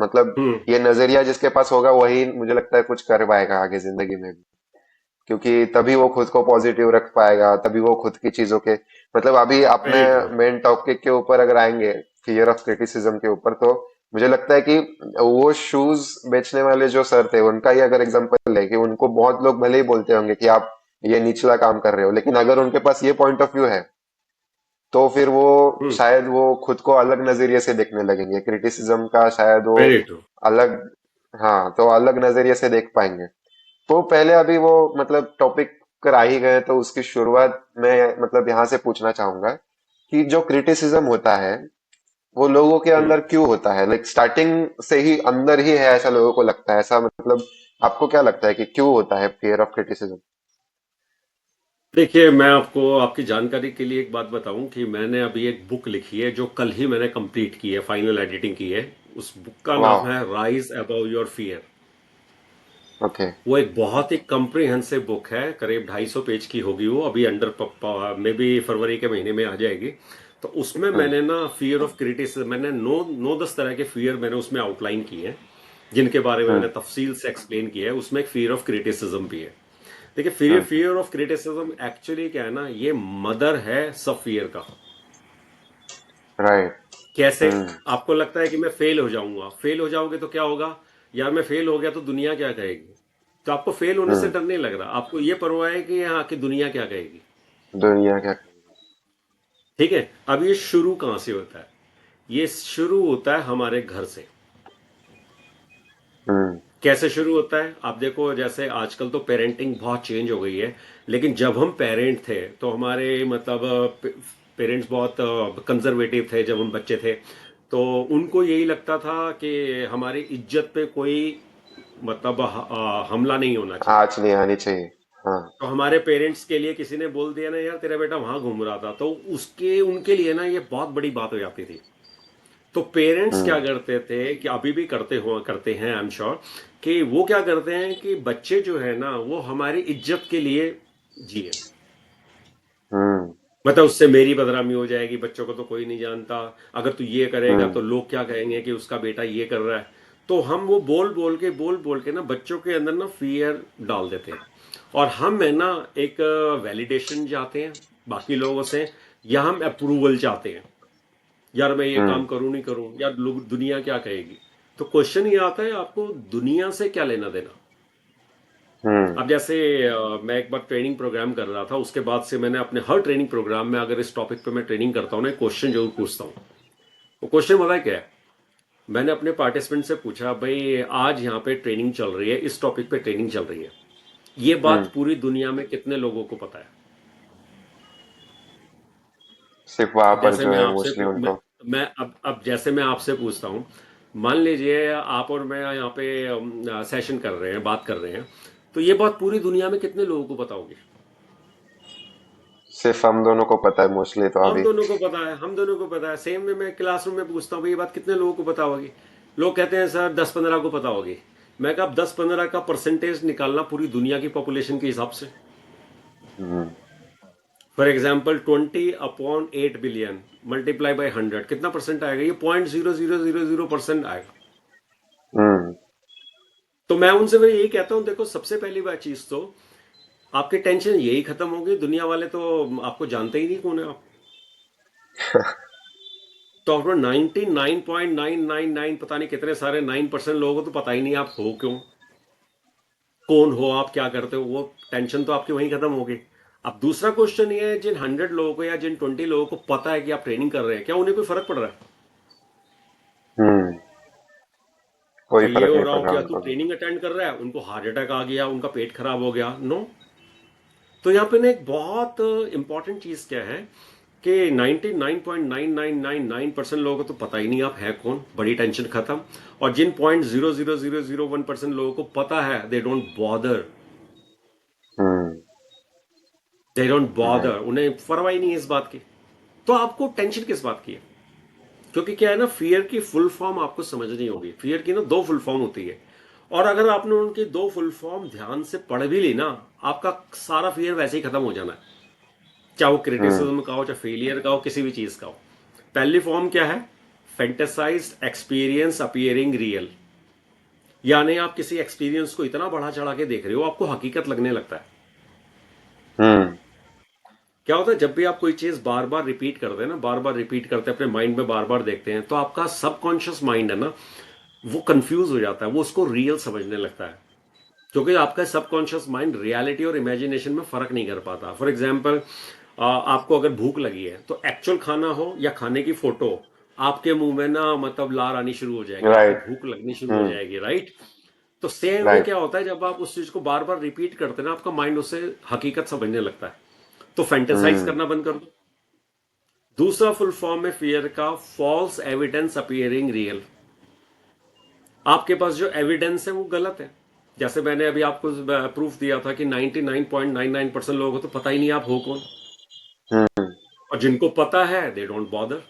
मतलब हम्म। ये नजरिया जिसके पास होगा वही मुझे लगता है कुछ कर पाएगा आगे जिंदगी में भी। क्योंकि तभी वो खुद को पॉजिटिव रख पाएगा, तभी वो खुद की चीजों के मतलब अभी अपने वेरी ट्रू। मेन टॉपिक के ऊपर अगर आएंगे, फियर ऑफ क्रिटिसिज्म के ऊपर, तो मुझे लगता है कि वो शूज बेचने वाले जो सर थे उनका ही अगर एग्जांपल है कि उनको बहुत लोग भले ही बोलते होंगे कि आप ये निचला काम कर रहे हो, लेकिन अगर उनके पास ये पॉइंट ऑफ व्यू है तो फिर वो हम्म। शायद वो खुद को अलग नजरिए से देखने लगेंगे, क्रिटिसिज्म का शायद वो वेरी ट्रू। अलग, हाँ तो अलग नजरिए से देख पाएंगे। तो पहले अभी वो मतलब टॉपिक कर आ ही गए तो उसकी शुरुआत में मतलब यहाँ से पूछना चाहूंगा कि जो क्रिटिसिज्म होता है वो लोगों के हम्म। अंदर क्यों होता है, लाइक स्टार्टिंग से ही अंदर ही है ऐसा लोगों को लगता है, ऐसा मतलब आपको क्या लगता है कि क्यों होता है फियर ऑफ क्रिटिसिज्म? देखिए, मैं आपको आपकी जानकारी के लिए एक बात बताऊं कि मैंने अभी एक बुक लिखी है जो कल ही मैंने कंप्लीट की है, फाइनल एडिटिंग की है। उस बुक का वाह। नाम है rise above your fear. Okay. वो एक बहुत ही कम्प्रिहेंसिव बुक है, करीब 250 पेज की होगी। वो अभी अंडर में भी फरवरी के महीने में आ जाएगी। तो उसमें हम्म। मैंने ना फियर ऑफ क्रिटिसिज्म, मैंने 9-10 तरह के फियर मैंने उसमें आउटलाइन किए हैं, जिनके बारे में मैंने हम्म। तफसील से एक्सप्लेन किया है। उसमें एक फियर ऑफ क्रिटिसिज्म भी है। देखिए, fear hmm. Fear of criticism actually क्या है ना, ये मदर है सब फियर का। राइट। कैसे? हम्म। आपको लगता है कि मैं फेल हो जाऊंगा, फेल हो जाओगे तो क्या होगा? यार मैं फेल हो गया तो दुनिया क्या कहेगी? तो आपको फेल होने से हम्म। डर नहीं लग रहा, आपको ये परवाह है कि यहाँ की दुनिया क्या कहेगी। दुनिया क्या। ठीक है। अब ये शुरू कहां से होता है? ये शुरू होता है हमारे घर से। हम्म। कैसे शुरू होता है? आप देखो, जैसे आजकल तो पेरेंटिंग बहुत चेंज हो गई है, लेकिन जब हम पेरेंट थे तो हमारे मतलब पेरेंट्स बहुत कंजर्वेटिव थे जब हम बच्चे थे। तो उनको यही लगता था कि हमारी इज्जत पे कोई मतलब हमला नहीं होना चाहिए। आँच नहीं आनी चाहिए। हाँ। तो हमारे पेरेंट्स के लिए किसी ने बोल दिया ना, यार तेरा बेटा वहां घूम रहा था, तो उसके उनके लिए ना ये बहुत बड़ी बात हो जाती थी। तो पेरेंट्स क्या हम्म। करते थे कि अभी भी करते हैं, आई एम श्योर, कि वो क्या करते हैं कि बच्चे जो है ना वो हमारी इज्जत के लिए जिए। हम्म। मतलब उससे मेरी बदनामी हो जाएगी, बच्चों को तो कोई नहीं जानता, अगर तू ये करेगा हम्म। तो लोग क्या कहेंगे कि उसका बेटा ये कर रहा है। तो हम वो बोल बोल के ना बच्चों के अंदर ना फियर डाल देते हैं। और हम है ना एक वैलिडेशन चाहते हैं बाकी लोगों से, या हम अप्रूवल चाहते हैं। यार मैं ये हम्म। काम करूं नहीं करूं, यार लोग दुनिया क्या कहेगी। तो क्वेश्चन ये आता है, आपको दुनिया से क्या लेना देना। हम्म। अब जैसे मैं एक बार ट्रेनिंग प्रोग्राम कर रहा था, उसके बाद से मैंने अपने हर ट्रेनिंग प्रोग्राम में, अगर इस टॉपिक पे मैं ट्रेनिंग करता हूँ ना, क्वेश्चन जरूर पूछता हूँ। वो क्वेश्चन पता है क्या है? मैंने अपने पार्टिसिपेंट से पूछा, भाई आज यहाँ पे ट्रेनिंग चल रही है, इस टॉपिक पे ट्रेनिंग चल रही है, ये हम्म। बात पूरी दुनिया में कितने लोगों को पता है? सिर्फ वहां अब पर जैसे जो मैं है आपसे मोस्टली मैं, उनको। मैं अब जैसे मैं आपसे पूछता हूँ, मान लीजिए आप और मैं यहाँ पे सेशन कर रहे हैं, बात कर रहे हैं, तो ये बात पूरी दुनिया में कितने लोगों को पता होगी? सिर्फ हम दोनों को पता है मोस्टली तो हम अभी। दोनों को पता है, हम दोनों को पता है। सेम में मैं क्लासरूम में पूछता हूँ, भाई ये बात कितने लोगों को पता होगी? लोग कहते हैं सर 10-15 को पता होगी। मैं कहा 10-15 का परसेंटेज निकालना पूरी दुनिया की पॉपुलेशन के हिसाब से। हम्म। For example 20/8 billion multiply by 100, कितना परसेंट आएगा? ये 0.0000% आएगा। हम्म। तो मैं उनसे मैं यही कहता हूँ, देखो सबसे पहली बात चीज तो आपकी टेंशन यही खत्म होगी, दुनिया वाले तो आपको जानते ही नहीं कौन है आप। तो आपको 99.999 पता नहीं कितने सारे 9% लोगों को तो पता ही नहीं आप हो क्यों, कौन हो आप, क्या करते हो। वो टेंशन तो आपकी वहीं खत्म होगी। अब दूसरा क्वेश्चन ये है, जिन 100 लोगों को या जिन 20 लोगों को पता है कि आप ट्रेनिंग कर रहे हैं, क्या उन्हें कोई फर्क पड़ रहा है? हम्म। कोई क्या ये फर्क हो नहीं रहा पड़ हो रहा कि तू उनको भी। ट्रेनिंग अटेंड कर रहा है, उनको हार्ट अटैक आ गया, उनका पेट खराब हो गया? नो। तो यहाँ पे ना एक बहुत इंपॉर्टेंट चीज क्या है कि 99.9999% लोगों को तो पता ही नहीं आप है कौन, बड़ी टेंशन खत्म। और जिन 0.00001% लोगों को पता है, they don't bother. Hmm. They don't bother, right. उन्हें परवाह ही नहीं है इस बात की। तो आपको टेंशन किस बात की है? क्योंकि क्या है ना, फियर की फुल फॉर्म आपको समझनी होगी। फियर की ना दो फुल फॉर्म होती है, और अगर आपने उनकी दो फुल फॉर्म ध्यान से पढ़ भी ली ना, आपका सारा फियर वैसे ही खत्म हो जाना है। चाहे वो हम्म। क्रिटिसिज्म का हो, चाहे फेलियर का हो, किसी भी चीज का हो। पहली फॉर्म क्या है? फैंटेसाइज्ड एक्सपीरियंस अपीयरिंग रियल। यानी आप किसी एक्सपीरियंस को इतना बढ़ा चढ़ा के देख रहे हो, आपको हकीकत लगने लगता है। हम्म। क्या होता है जब भी आप कोई चीज बार बार रिपीट करते हैं ना, बार बार रिपीट करते हैं, अपने माइंड में बार बार देखते हैं, तो आपका सबकॉन्शियस माइंड है ना, वो कंफ्यूज हो जाता है, वो उसको रियल समझने लगता है। क्योंकि आपका सबकॉन्शियस माइंड रियलिटी और इमेजिनेशन में फर्क नहीं कर पाता। फॉर एग्जाम्पल, आपको अगर भूख लगी है तो एक्चुअल खाना हो या खाने की फोटो, आपके मुंह में ना मतलब लार आनी शुरू हो जाएगी, आपको राइट। भूख लगनी शुरू हो हम्म। जाएगी, राइट। तो सेम वे राइट। क्या होता है, जब आप उस चीज को बार बार रिपीट करते हैं ना, आपका माइंड उससे हकीकत समझने लगता है। तो फैंटेसाइज हम्म। करना बंद कर दो। दूसरा फुल फॉर्म है फियर का, फॉल्स एविडेंस अपीयरिंग रियल। आपके पास जो एविडेंस है वो गलत है। जैसे मैंने अभी आपको प्रूफ दिया था कि 99.99% लोगों को तो पता ही नहीं आप हो कौन। हम्म। और जिनको पता है दे डोंट बॉदर।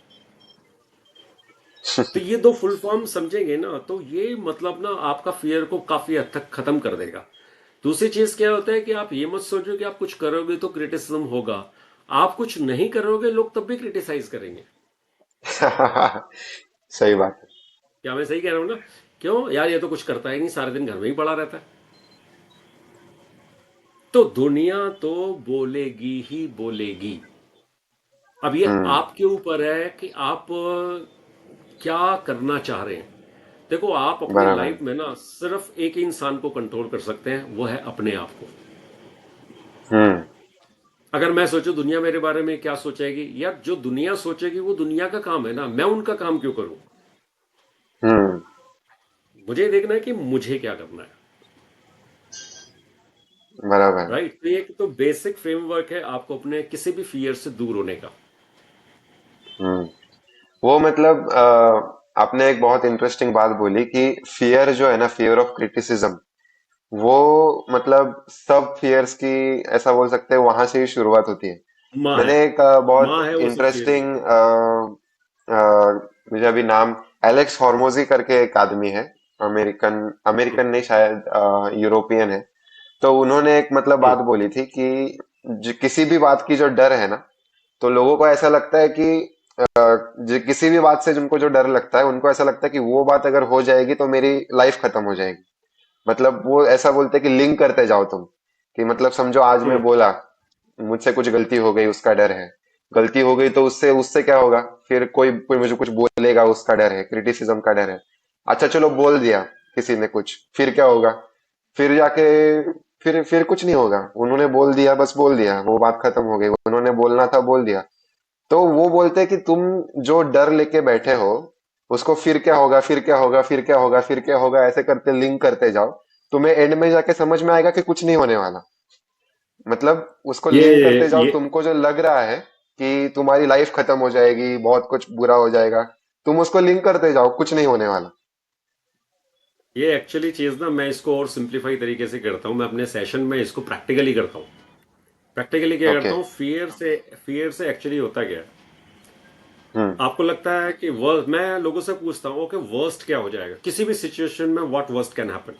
तो ये दो फुल फॉर्म समझेंगे ना, तो ये मतलब ना आपका फियर को काफी हद तक खत्म कर देगा। दूसरी चीज क्या होता है कि आप ये मत सोचो कि आप कुछ करोगे तो क्रिटिसिज्म होगा। आप कुछ नहीं करोगे, लोग तब भी क्रिटिसाइज करेंगे। सही बात है। क्या मैं सही कह रहा हूं ना? क्यों यार, ये तो कुछ करता ही नहीं, सारे दिन घर में ही पड़ा रहता है। तो दुनिया तो बोलेगी ही बोलेगी। अब ये हम्म। आपके ऊपर है कि आप क्या करना चाह रहे हैं। देखो, आप अपनी बराबर। लाइफ में ना सिर्फ एक ही इंसान को कंट्रोल कर सकते हैं, वो है अपने आप को। हम्म। अगर मैं सोचूं दुनिया मेरे बारे में क्या सोचेगी, यार जो दुनिया सोचेगी वो दुनिया का काम है ना, मैं उनका काम क्यों करूं। हम्म। मुझे देखना है कि मुझे क्या करना है। बराबर। राइट। तो ये एक तो बेसिक फ्रेमवर्क है आपको अपने किसी भी फियर से दूर होने का। हम्म। वो मतलब आपने एक बहुत इंटरेस्टिंग बात बोली कि फियर जो है ना, फियर ऑफ क्रिटिसिज्म, वो मतलब सब फियर्स की, ऐसा बोल सकते हैं, वहां से ही शुरुआत होती है। माँ है। मैंने एक बहुत माँ है वो सब फियर की। इंटरेस्टिंग, मुझे अभी नाम, एलेक्स हॉर्मोजी करके एक आदमी है, अमेरिकन, हम्म, अमेरिकन नहीं शायद, यूरोपियन है। तो उन्होंने एक मतलब हम्म, बात बोली थी कि किसी भी बात की जो डर है ना, तो लोगों को ऐसा लगता है कि किसी भी बात से जिनको जो डर लगता है, उनको ऐसा लगता है कि वो बात अगर हो जाएगी तो मेरी लाइफ खत्म हो जाएगी। मतलब वो ऐसा बोलते हैं कि लिंक करते जाओ तुम, कि मतलब समझो आज मैं हम्म। बोला, मुझसे कुछ गलती हो गई, उसका डर है। गलती हो गई तो उससे उससे क्या होगा, फिर कोई कोई मुझे कुछ बोलेगा, उसका डर है, क्रिटिसिज्म का डर है। अच्छा चलो बोल दिया किसी ने कुछ, फिर क्या होगा, फिर जाके फिर कुछ नहीं होगा, उन्होंने बोल दिया, बस बोल दिया, वो बात खत्म हो गई, उन्होंने बोलना था बोल दिया। तो वो बोलते हैं कि तुम जो डर लेके बैठे हो, उसको फिर क्या होगा, फिर क्या होगा, फिर क्या होगा, फिर क्या होगा, ऐसे करते लिंक करते जाओ, तुम्हें एंड में जाके समझ में आएगा कि कुछ नहीं होने वाला। मतलब उसको ये लिंक करते जाओ, ये तुमको जो लग रहा है कि तुम्हारी लाइफ खत्म हो जाएगी, बहुत कुछ बुरा हो जाएगा, तुम उसको लिंक करते जाओ, कुछ नहीं होने वाला। ये एक्चुअली चीज ना, मैं इसको और सिंप्लीफाई तरीके से करता हूँ। मैं अपने सेशन में इसको प्रैक्टिकली करता हूँ। प्रैक्टिकली क्या ओके। करता हूँ, फियर से एक्चुअली होता क्या है। हम्म। आपको लगता है कि वर्स्ट, मैं लोगों से पूछता हूँ कि वर्स्ट क्या हो जाएगा किसी भी सिचुएशन में, what worst can happen.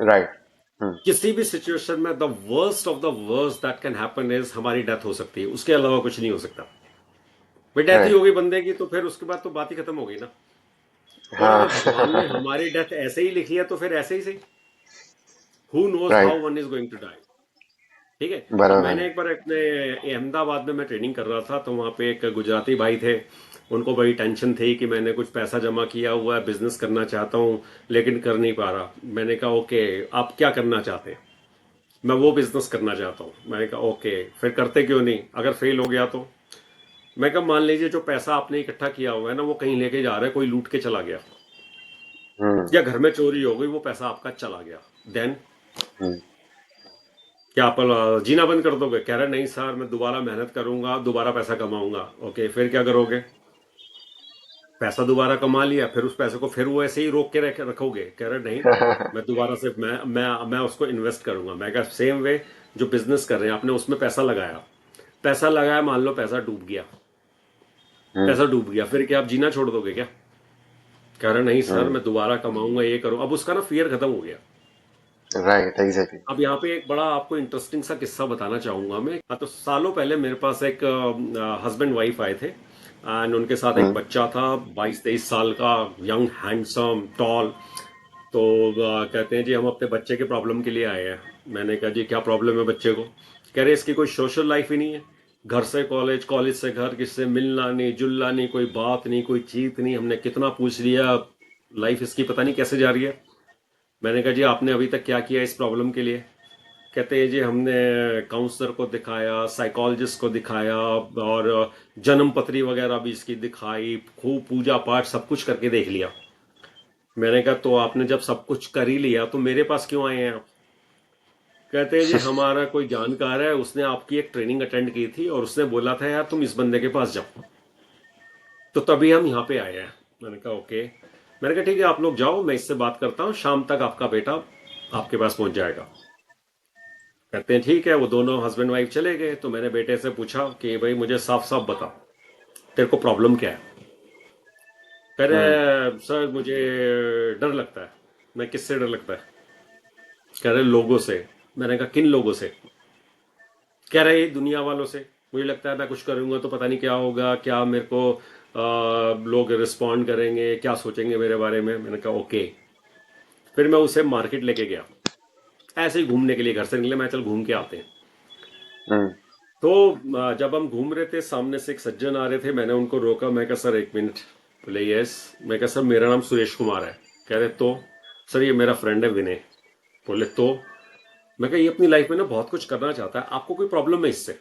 Right. हम्म। किसी भी सिचुएशन में the worst of the worst that can happen is हमारी डेथ हो सकती है, उसके अलावा कुछ नहीं हो सकता। भाई डेथ ही हो करेक्ट। गई बंदे की, तो फिर उसके बाद तो बात ही खत्म हो गई ना। और हाँ। अगर भगवान ने हमारी डेथ ऐसे ही लिखी है तो फिर ऐसे ही सही। Who knows how right. One is going to die. ठीक है। अब बराबर मैंने है। एक बार अपने अहमदाबाद में मैं ट्रेनिंग कर रहा था, तो वहाँ पे एक गुजराती भाई थे। उनको बड़ी टेंशन थी कि मैंने कुछ पैसा जमा किया हुआ है, बिजनेस करना चाहता हूँ लेकिन कर नहीं पा रहा। मैंने कहा ओके, आप क्या करना चाहते हैं। मैं वो बिजनेस करना चाहता हूँ। मैंने कहा ओके, फिर करते क्यों नहीं, अगर फेल हो गया तो। मैं कहा मान लीजिए जो पैसा आपने इकट्ठा किया हुआ है ना, वो कहीं लेके जा रहा है, कोई लूट के चला गया, हम्म। या घर में चोरी हो गई, वो पैसा आपका चला गया, देन हम्म। क्या आप जीना बंद कर दोगे? कह रहे नहीं सर, मैं दोबारा मेहनत करूंगा, दोबारा पैसा कमाऊंगा। ओके, फिर क्या करोगे? पैसा दोबारा कमा लिया, फिर उस पैसे को फिर वो ऐसे ही रोक के रखोगे? कह रहे नहीं, मैं दोबारा से मैं उसको इन्वेस्ट करूंगा। मैं कहा सेम वे, जो बिजनेस कर रहे हैं आपने उसमें पैसा लगाया, पैसा लगाया, मान लो पैसा डूब गया। हम्म। पैसा डूब गया, फिर क्या आप जीना छोड़ दोगे क्या? कह रहे नहीं सर, हम्म। मैं दोबारा कमाऊंगा, ये करूँ। अब उसका ना फियर खत्म हो गया। Right, exactly. अब यहाँ पे एक बड़ा आपको इंटरेस्टिंग सा किस्सा बताना चाहूंगा मैं। हाँ, तो सालों पहले मेरे पास एक हस्बैंड वाइफ आए थे, एंड उनके साथ एक हम्म। बच्चा था, 22-23 साल का, यंग, हैंडसम, टॉल। तो कहते हैं जी हम अपने बच्चे के प्रॉब्लम के लिए आए हैं। मैंने कहा जी क्या प्रॉब्लम है बच्चे को? कह रहे इसकी कोई सोशल लाइफ ही नहीं है। घर से कॉलेज, कॉलेज से घर, किससे मिलना नहीं जुलना नहीं, कोई बात नहीं, कोई चीत नहीं। हमने कितना पूछ लिया, लाइफ इसकी पता नहीं कैसे जा रही है। मैंने कहा जी आपने अभी तक क्या किया इस प्रॉब्लम के लिए? कहते हैं जी हमने काउंसलर को दिखाया, साइकोलॉजिस्ट को दिखाया, और जन्म पत्री वगैरह भी इसकी दिखाई, खूब पूजा पाठ सब कुछ करके देख लिया। मैंने कहा तो आपने जब सब कुछ कर ही लिया तो मेरे पास क्यों आए हैं आप? कहते हैं जी हमारा कोई जानकार है, उसने आपकी एक ट्रेनिंग अटेंड की थी और उसने बोला था यार तुम इस बंदे के पास जाओ, तो तभी हम यहाँ पे आए हैं। मैंने कहा ओके। मैंने कहा ठीक है आप लोग जाओ, मैं इससे बात करता हूँ, शाम तक आपका बेटा आपके पास पहुंच जाएगा। कहते हैं ठीक है। वो दोनों हस्बैंड वाइफ चले गए। तो मैंने बेटे से पूछा कि भाई मुझे साफ साफ बता, तेरे को प्रॉब्लम क्या है? कह हम्म। रहे सर मुझे डर लगता है। मैं किससे डर लगता है? कह रहे लोगों से। मैंने कहा किन लोगों से? कह रहे दुनिया वालों से। मुझे लगता है मैं कुछ करूंगा तो पता नहीं क्या होगा, क्या मेरे को लोग रिस्पॉन्ड करेंगे, क्या सोचेंगे मेरे बारे में। मैंने कहा ओके। फिर मैं उसे मार्केट लेके गया, ऐसे ही घूमने के लिए। घर से निकले, मैं चल घूम के आते हैं। हम्म। तो जब हम घूम रहे थे, सामने से एक सज्जन आ रहे थे। मैंने उनको रोका, मैं कहा सर एक मिनट। बोले यस। मैं कहा सर मेरा नाम सुरेश कुमार है। कह रहे तो? सर ये मेरा फ्रेंड है विनय। बोले तो? मैं कहा ये अपनी लाइफ में ना बहुत कुछ करना चाहता है, आपको कोई प्रॉब्लम है इससे?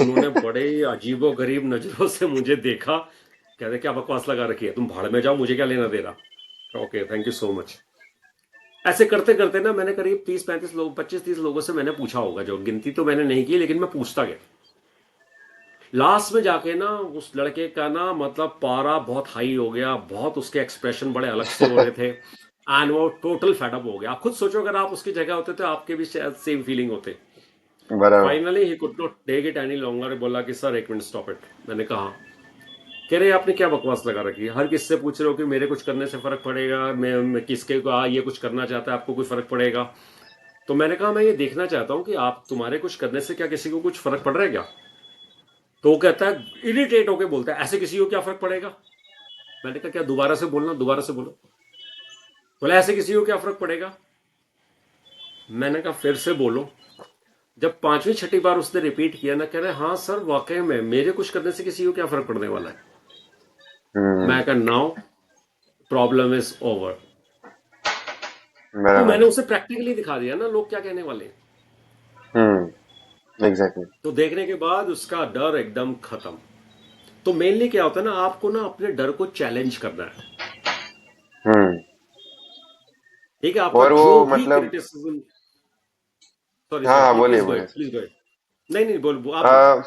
उन्होंने बड़े अजीबो गरीब नजरों से मुझे देखा। कह रहे क्या बकवास लगा रखी है, तुम भाड़ में जाओ, मुझे क्या लेना दे रहा। Okay thank you so much. ऐसे करते करते ना मैंने करीब 30-35 लोग, 25-30 लोगों से मैंने पूछा होगा, जो गिनती तो मैंने नहीं की लेकिन मैं पूछता गया। लास्ट में जाके ना उस लड़के का ना मतलब पारा बहुत हाई हो गया, बहुत उसके एक्सप्रेशन बड़े अलग से हो रहे थे, एंड वो टोटल फेडअप हो गया। आप खुद सोचो अगर आप उसकी जगह होते तो आपके भी शायद सेम फीलिंग होते। बराबर। Finally he could not take it any longer, बोला कि सर एक मिनट स्टॉप इट। मैंने कहा कह रहे आपने क्या बकवास लगा रखी है, हर किससे पूछ रहे हो कि मेरे कुछ करने से फर्क पड़ेगा, मैं किसके को ये कुछ करना चाहता है आपको कोई फर्क पड़ेगा? तो मैंने कहा मैं ये देखना चाहता हूँ कि आप तुम्हारे कुछ करने से क्या किसी को कुछ फर्क पड़ रहा है क्या? तो वो कहता है, इरिटेट होके बोलता है, ऐसे किसी को क्या फर्क पड़ेगा? मैंने कहा क्या, दोबारा से बोलना, दोबारा से बोलो। बोला ऐसे किसी को क्या फर्क पड़ेगा? मैंने कहा फिर से बोलो। जब पांचवी छठी बार उसने रिपीट किया ना, कह रहे हाँ सर वाकई में मेरे कुछ करने से किसी को क्या फर्क पड़ने वाला है। हम्म। मैं कहा नाउ प्रॉब्लम इज ओवर। तो बराबर। मैंने उसे प्रैक्टिकली दिखा दिया ना लोग क्या कहने वाले हैं। हम्म। एग्जैक्टली। तो देखने के बाद उसका डर एकदम खत्म। तो मेनली क्या होता है ना, आपको ना अपने डर को चैलेंज करना है। हम्म। ठीक है, आपका और वो जो भी मतलब, क्रिटिसिज्म। सॉरी हाँ सॉरी, हाँ, प्लीज बोलिए प्लीज गो बोलिए। Ahead, please go ahead. नहीं नहीं, आप बोलो। आ,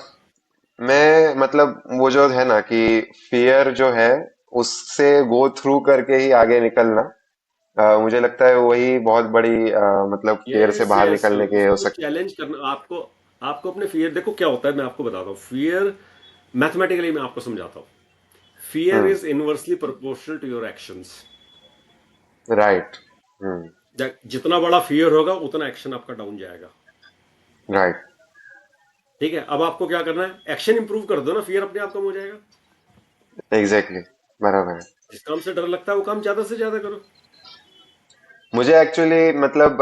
मैं मतलब वो जो है ना कि फियर जो है उससे गो थ्रू करके ही आगे निकलना, मुझे लगता है वही बहुत बड़ी मतलब फियर से यस बाहर यस, निकलने की हो उसको सकती चैलेंज करना आपको। आपको अपने फियर, देखो क्या होता है मैं आपको बताता हूँ। फियर मैथमेटिकली मैं आपको समझाता हूँ। है। Fear is inversely proportional to your actions. Right. Hmm. जितना बड़ा फियर होगा उतना एक्शन आपका डाउन जाएगा। राइट। ठीक है, अब आपको क्या करना है, एक्शन इंप्रूव कर दो ना, फियर अपने आप कम हो जाएगा। एग्जैक्टली। बराबर है। जिस काम से डर लगता है वो काम ज्यादा से ज्यादा करो। मुझे एक्चुअली मतलब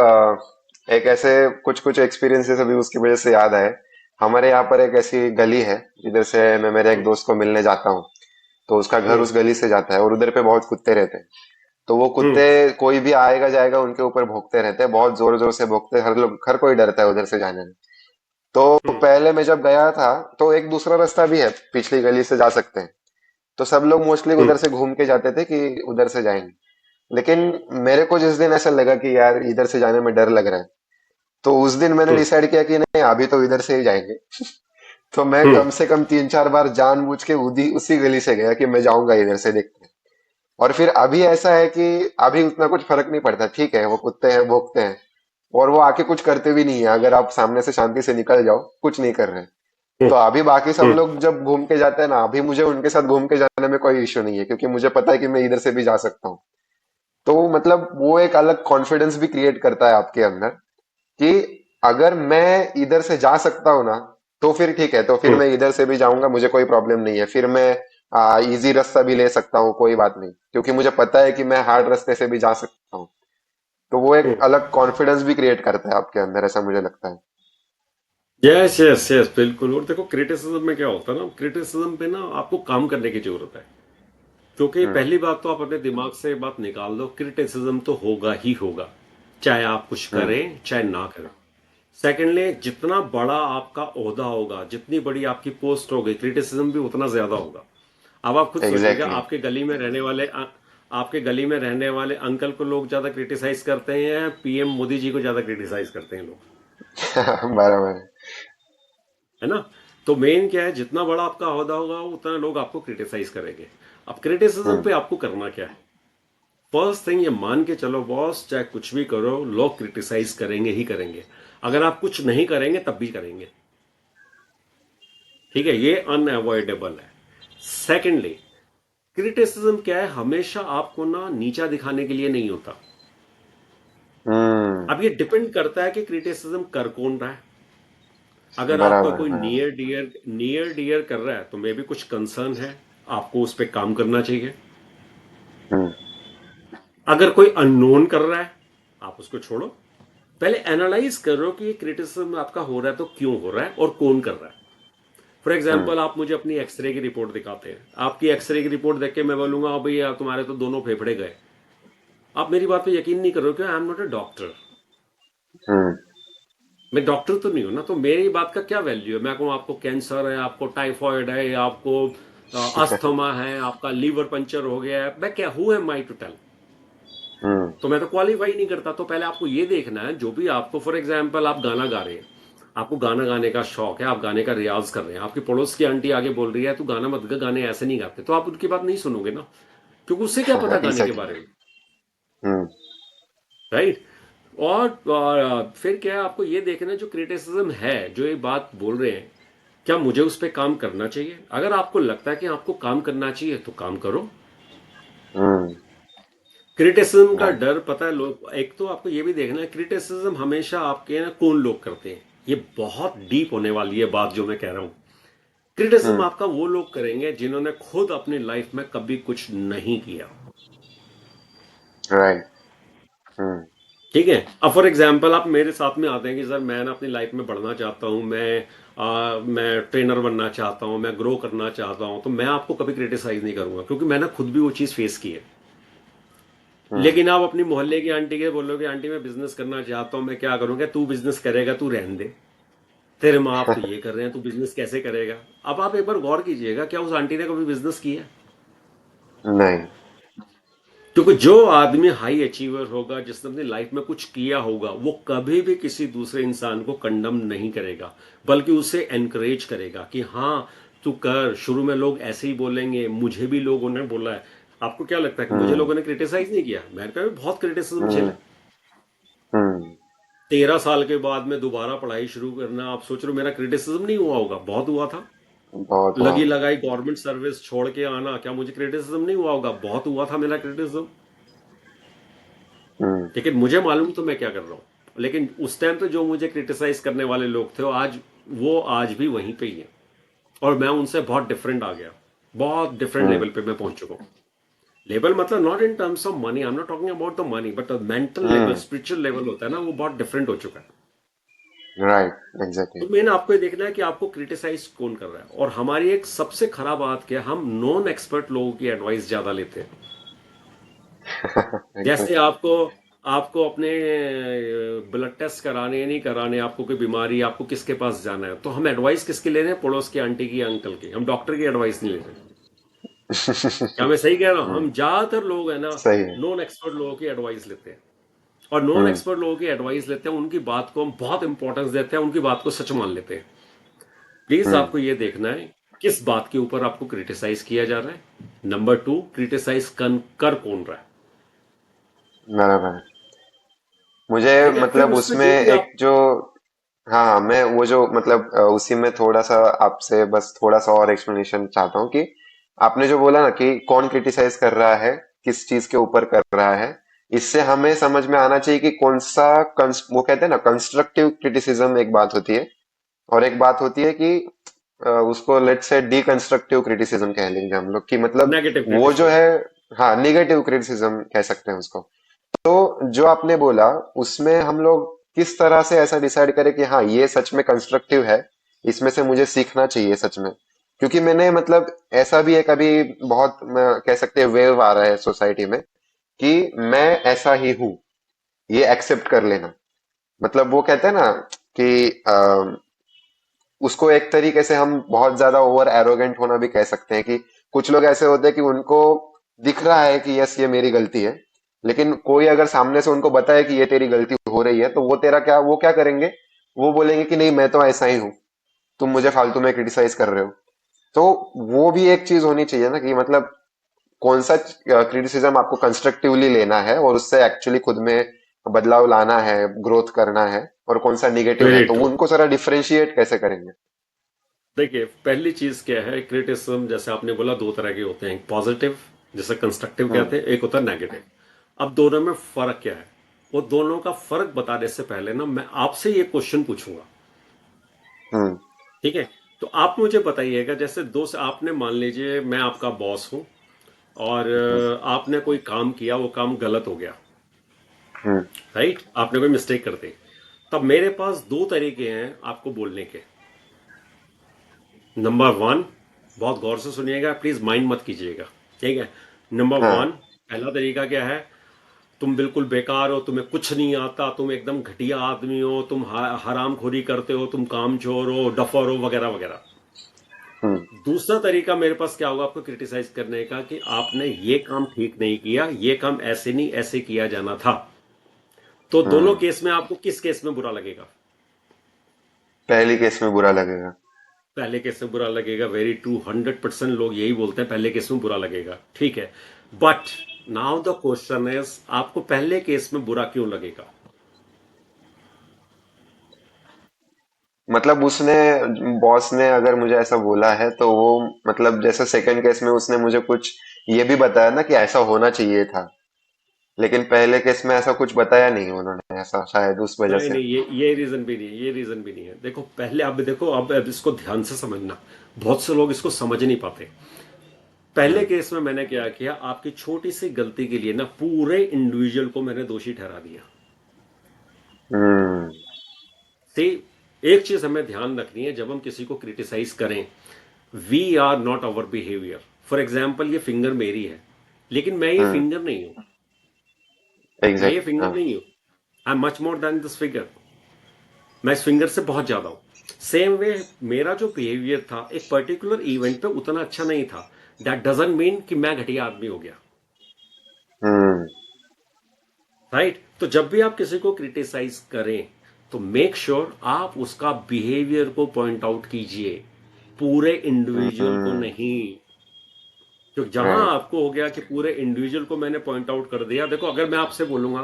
एक ऐसे कुछ कुछ एक्सपीरियंसेस अभी उसकी वजह से याद आए। हमारे यहाँ पर एक ऐसी गली है जिधर से मैं मेरे एक हम्म दोस्त को मिलने जाता हूँ। तो उसका घर हम्म उस गली से जाता है और उधर पे बहुत कुत्ते रहते हैं। तो वो हम्म कुत्ते कोई भी आएगा जाएगा उनके ऊपर भौंकते रहते हैं, बहुत जोर जोर से भौंकते हैं, हर लोग हर कोई डरता है उधर से जाने में। तो हम्म पहले मैं जब गया था तो एक दूसरा रास्ता भी है, पिछली गली से जा सकते हैं। तो सब लोग मोस्टली हम्म उधर से घूम के जाते थे कि उधर से जाएंगे। लेकिन मेरे को जिस दिन ऐसा लगा कि यार इधर से जाने में डर लग रहा है, तो उस दिन मैंने हम्म डिसाइड किया कि नहीं अभी तो इधर से ही जाएंगे। तो मैं हम्म कम से कम 3-4 बार जानबूझ के उसी गली से गया कि मैं जाऊंगा इधर से, देखते हैं। और फिर अभी ऐसा है कि अभी उतना कुछ फर्क नहीं पड़ता, ठीक है वो कुत्ते हैं भौंकते हैं, और वो आके कुछ करते भी नहीं है, अगर आप सामने से शांति से निकल जाओ कुछ नहीं कर रहे। हम्म तो अभी बाकी सब हम्म लोग जब घूम के जाते हैं ना, अभी मुझे उनके साथ घूम के जाने में कोई इश्यू नहीं है, क्योंकि मुझे पता है कि मैं इधर से भी जा सकता हूँ। तो मतलब वो एक अलग कॉन्फिडेंस भी क्रिएट करता है आपके अंदर कि अगर मैं इधर से जा सकता हूं ना, तो फिर ठीक है, तो फिर हम्म मैं इधर से भी जाऊंगा, मुझे कोई प्रॉब्लम नहीं है। फिर मैं इजी रास्ता भी ले सकता हूँ, कोई बात नहीं, क्योंकि मुझे पता है कि मैं हार्ड रास्ते से भी जा सकता हूँ। तो वो एक हम्म। अलग कॉन्फिडेंस भी क्रिएट करता है आपके अंदर, ऐसा मुझे लगता है। यस यस यस, बिल्कुल। और देखो क्रिटिसिज्म में क्या होता है ना, क्रिटिसिज्म पे ना आपको काम करने की जरूरत है। क्योंकि हम्म। पहली बात तो आप अपने दिमाग से ये बात निकाल दो, क्रिटिसिज्म तो होगा ही होगा, चाहे आप कुछ हम्म। करें चाहे ना करें। सेकेंडली, जितना बड़ा आपका ओहदा होगा, जितनी बड़ी आपकी पोस्ट होगी, क्रिटिसिज्म भी उतना ज्यादा होगा। अब आप खुद सोचिएगा, एग्जैक्टली। आपके गली में रहने वाले अंकल को लोग ज्यादा क्रिटिसाइज करते हैं या पीएम मोदी जी को ज्यादा क्रिटिसाइज करते हैं लोग? बराबर है। है ना? तो मेन क्या है, जितना बड़ा आपका ओहदा होगा उतना लोग आपको क्रिटिसाइज करेंगे। अब क्रिटिसिज्म हम्म। पे आपको करना क्या है? फर्स्ट थिंग, ये मान के चलो बॉस, चाहे कुछ भी करो लोग क्रिटिसाइज करेंगे ही करेंगे। अगर आप कुछ नहीं करेंगे तब भी करेंगे। ठीक है, ये अनअवॉइडेबल है। सेकेंडली, क्रिटिसिज्म क्या है, हमेशा आपको ना नीचा दिखाने के लिए नहीं होता। हम्म। अब ये डिपेंड करता है कि क्रिटिसिज्म कर कौन रहा है। अगर आपका बराबर कोई बराबर। नियर डियर कर रहा है तो मे भी कुछ कंसर्न है, आपको उस पर काम करना चाहिए। हम्म। अगर कोई अननोन कर रहा है, आप उसको छोड़ो। पहले एनालाइज करो कि ये क्रिटिसिज्म आपका हो रहा है तो क्यों हो रहा है और कौन कर रहा है। For hmm. एग्जाम्पल, आप मुझे अपनी एक्सरे की रिपोर्ट दिखाते हैं, आपकी एक्सरे की रिपोर्ट देख के मैं बोलूंगा, "ओ भैया, तुम्हारे तो दोनों फेफड़े गए।" आप मेरी बात पे यकीन नहीं करोगे, I am not a doctor. Hmm. मैं डॉक्टर तो नहीं हूं ना, तो मेरी बात का क्या वैल्यू है? मैं कहूँ आपको कैंसर है, आपको टाइफॉइड है, या आपको अस्थमा है, आपका लीवर पंचर हो गया है, मैं क्या, who am I to tell? Hmm. तो मैं तो क्वालिफाई नहीं करता। तो पहले आपको ये देखना है, जो भी आपको, फॉर एग्जाम्पल आप गाना गा रहे हैं, आपको गाना गाने का शौक है, आप गाने का रियाज कर रहे हैं, आपकी पड़ोस की आंटी आगे बोल रही है तू गाना मत गा, गाने ऐसे नहीं गाते, तो आप उनकी बात नहीं सुनोगे ना, क्योंकि उससे क्या पता गाने के एग्जैक्टली। बारे में। हम्म। राइट? और फिर क्या है, आपको ये देखना है जो क्रिटिसिज्म है, जो ये बात बोल रहे हैं, क्या मुझे उस पर काम करना चाहिए? अगर आपको लगता है कि आपको काम करना चाहिए तो काम करो। हम्म। क्रिटिसिज्म का राइट। डर, पता है, लोग, एक तो आपको ये भी देखना है क्रिटिसिज्म हमेशा आपके ना कौन लोग करते हैं। ये बहुत डीप होने वाली है बात जो मैं कह रहा हूं। क्रिटिसिज्म हम्म। आपका वो लोग करेंगे जिन्होंने खुद अपनी लाइफ में कभी कुछ नहीं किया। राइट। हम्म। ठीक है, अब फॉर एग्जाम्पल आप मेरे साथ में आते हैं कि सर मैं ना अपनी लाइफ में बढ़ना चाहता हूँ, मैं ट्रेनर बनना चाहता हूँ, मैं ग्रो करना चाहता हूँ, तो मैं आपको कभी क्रिटिसाइज नहीं करूंगा, क्योंकि मैंने खुद भी वो चीज़ फेस की है। हम्म। लेकिन आप अपनी मोहल्ले की आंटी के बोलोगे, आंटी मैं बिजनेस करना चाहता हूँ, मैं क्या करूँगा? तू बिजनेस करेगा, तू रहने दे, तेरे माँ बाप तो ये कर रहे हैं, तू बिजनेस कैसे करेगा? अब आप एक बार गौर कीजिएगा, क्या उस आंटी ने कभी बिजनेस किया है? नहीं। क्योंकि जो आदमी हाई अचीवर होगा, जिसने अपनी लाइफ में कुछ किया होगा, वो कभी भी किसी दूसरे इंसान को कंडम नहीं करेगा, बल्कि उसे एनकरेज करेगा कि हाँ तू कर। शुरू में लोग ऐसे ही बोलेंगे, मुझे भी लोगों ने बोला है। आपको क्या लगता है कि मुझे हम्म। लोगों ने क्रिटिसाइज नहीं किया? मैंने कहा बहुत क्रिटिसिज्म हम्म। झेला। हम्म। 13 साल के बाद में दोबारा पढ़ाई शुरू करना, आप सोच रहे हो मेरा क्रिटिसिज्म नहीं हुआ होगा? बहुत हुआ था। बहुत हुआ लगी होगा। लगाई गवर्नमेंट सर्विस छोड़ के आना, क्या मुझे क्रिटिसिज्म नहीं हुआ होगा? बहुत हुआ था मेरा क्रिटिसिज्म। हम्म। लेकिन मुझे मालूम तो मैं क्या कर रहा हूँ। लेकिन उस टाइम पे जो मुझे क्रिटिसाइज करने वाले लोग थे, वो आज भी वहीं पे ही है। और मैं उनसे बहुत डिफरेंट आ गया, बहुत डिफरेंट हम्म। लेवल पे मैं पहुंच चुका हूँ। लेवल मतलब not in terms of money, I am not talking about the money, but mental level, hmm. Spiritual level होता है ना, वो बहुत डिफरेंट हो चुका है। राइट। एग्जैक्टली। तो मेन आपको ये देखना है कि आपको क्रिटिसाइज कौन कर रहा है। और हमारी एक सबसे खराब बात क्या है, हम नॉन एक्सपर्ट लोगों की एडवाइस ज्यादा लेते हैं। जैसे एग्जैक्टली। आपको आपको अपने ब्लड टेस्ट कराने या नहीं कराने, आपको कोई बीमारी, आपको किसके पास जाना है, तो हम एडवाइस किसकी ले रहे हैं? पड़ोस की आंटी की, अंकल की। हम डॉक्टर की एडवाइस नहीं ले रहे। क्या मैं सही कह रहा हूँ? हम्म। हम ज्यादातर लोग है ना, सही है। नॉन एक्सपर्ट लोगों की एडवाइस लेते हैं। और नॉन हम्म। एक्सपर्ट लोगों की एडवाइस लेते हैं, उनकी बात को हम बहुत इंपॉर्टेंस देते हैं, उनकी बात को सच मान लेते हैं। प्लीज हम्म। आपको ये देखना है किस बात के ऊपर आपको क्रिटिसाइज किया जा रहा है। नंबर टू, क्रिटिसाइज कर कौन रहा है। बराबर है। मुझे ठीक है, फिर मतलब उस पर उसमें जो भी एक आप। जो, हाँ, मैं वो जो मतलब उसी में थोड़ा सा आपसे बस थोड़ा सा और एक्सप्लेनेशन चाहता हूँ कि आपने जो बोला ना कि कौन क्रिटिसाइज कर रहा है, किस चीज के ऊपर कर रहा है, इससे हमें समझ में आना चाहिए कि कौन सा वो कहते हैं ना कंस्ट्रक्टिव क्रिटिसिज्म एक बात होती है, और एक बात होती है कि उसको लेट से डीकंस्ट्रक्टिव क्रिटिसिज्म कह लेंगे हम लोग, कि मतलब नेगेटिव वो जो क्रिटिसिज्म। है, हाँ, निगेटिव क्रिटिसिज्म कह सकते हैं उसको। तो जो आपने बोला उसमें हम लोग किस तरह से ऐसा डिसाइड करे कि हाँ ये सच में कंस्ट्रक्टिव है, इसमें से मुझे सीखना चाहिए सच में। क्योंकि मैंने मतलब ऐसा भी एक अभी बहुत कह सकते हैं वेव आ रहा है सोसाइटी में कि मैं ऐसा ही हूँ, ये एक्सेप्ट कर लेना। मतलब वो कहते हैं ना कि उसको एक तरीके से हम बहुत ज्यादा ओवर एरोगेंट होना भी कह सकते हैं कि कुछ लोग ऐसे होते हैं कि उनको दिख रहा है कि यस ये मेरी गलती है, लेकिन कोई अगर सामने से उनको बताए कि ये तेरी गलती हो रही है तो वो क्या करेंगे, वो बोलेंगे कि नहीं मैं तो ऐसा ही हूँ, तुम मुझे फालतू में क्रिटिसाइज कर रहे हो। तो वो भी एक चीज होनी चाहिए ना कि मतलब कौन सा क्रिटिसिज्म आपको कंस्ट्रक्टिवली लेना है और उससे एक्चुअली खुद में बदलाव लाना है, ग्रोथ करना है, और कौन सा निगेटिव है, वेरी तो ट्रू। उनको जरा डिफरेंशिएट कैसे करेंगे? देखिए, पहली चीज क्या है, क्रिटिसिज्म जैसे आपने बोला दो तरह के होते हैं, एक पॉजिटिव जिसे कंस्ट्रक्टिव हम्म। कहते हैं, एक होता है नेगेटिव। अब दोनों में फर्क क्या है, वो दोनों का फर्क बताने से पहले ना मैं आपसे ये क्वेश्चन पूछूंगा। हम्म। ठीक है? तो आप मुझे बताइएगा, जैसे दोस्त आपने मान लीजिए मैं आपका बॉस हूं और हम्म। आपने कोई काम किया, वो काम गलत हो गया। हम्म। राइट, आपने कोई मिस्टेक कर दी। तब मेरे पास दो तरीके हैं आपको बोलने के। नंबर वन, बहुत गौर से सुनिएगा, प्लीज माइंड मत कीजिएगा। ठीक है? नंबर वन, हाँ। पहला तरीका क्या है, तुम बिल्कुल बेकार हो, तुम्हें कुछ नहीं आता, तुम एकदम घटिया आदमी हो, तुम हरामखोरी करते हो, तुम कामचोर हो, डफर हो, वगैरह वगैरह। हम्म। दूसरा तरीका मेरे पास क्या होगा आपको क्रिटिसाइज करने का, कि आपने ये काम ठीक नहीं किया, ये काम ऐसे नहीं ऐसे किया जाना था। तो दोनों हम्म। केस में आपको किस केस में बुरा लगेगा? पहली केस में बुरा लगेगा। पहले केस में बुरा लगेगा। वेरी ट्रू, 100% लोग यही बोलते हैं, पहले केस में बुरा लगेगा। ठीक है, but now the question is, आपको पहले केस में बुरा क्यों लगेगा? मतलब उसने, बॉस ने अगर मुझे ऐसा बोला है तो वो, मतलब जैसे सेकंड केस में उसने मुझे कुछ ये भी बताया ना कि ऐसा होना चाहिए था, लेकिन पहले केस में ऐसा कुछ बताया नहीं उन्होंने, ऐसा शायद उस वजह नहीं से। नहीं, ये रीजन भी नहीं है, ये रीजन भी नहीं है। देखो पहले, अब देखो, अब इसको ध्यान से समझना। बहुत से लोग इसको समझ नहीं पाते। पहले हम्म। केस में मैंने क्या किया, आपकी छोटी सी गलती के लिए ना पूरे इंडिविजुअल को मैंने दोषी ठहरा दिया। हम्म। सी, एक चीज हमें ध्यान रखनी है जब हम किसी को क्रिटिसाइज करें, we are not our behaviour. For example, ये फिंगर मेरी है, लेकिन मैं ये हम्म। फिंगर नहीं हूं। मैं ये एग्जैक्टली, फिंगर हाँ। नहीं हूं। I am much more than this finger. मैं इस फिंगर से बहुत ज्यादा हूं। सेम वे, मेरा जो बिहेवियर था एक पर्टिकुलर इवेंट पे उतना अच्छा नहीं था, दैट डजंट मीन कि मैं घटिया आदमी हो गया। हम्म। राइट? तो जब भी आप किसी को क्रिटिसाइज करें, तो मेक श्योर आप उसका बिहेवियर को पॉइंट आउट कीजिए, पूरे इंडिविजुअल को हम्म। नहीं। तो जहां राइट। आपको हो गया कि पूरे इंडिविजुअल को मैंने पॉइंट आउट कर दिया, देखो अगर मैं आपसे बोलूंगा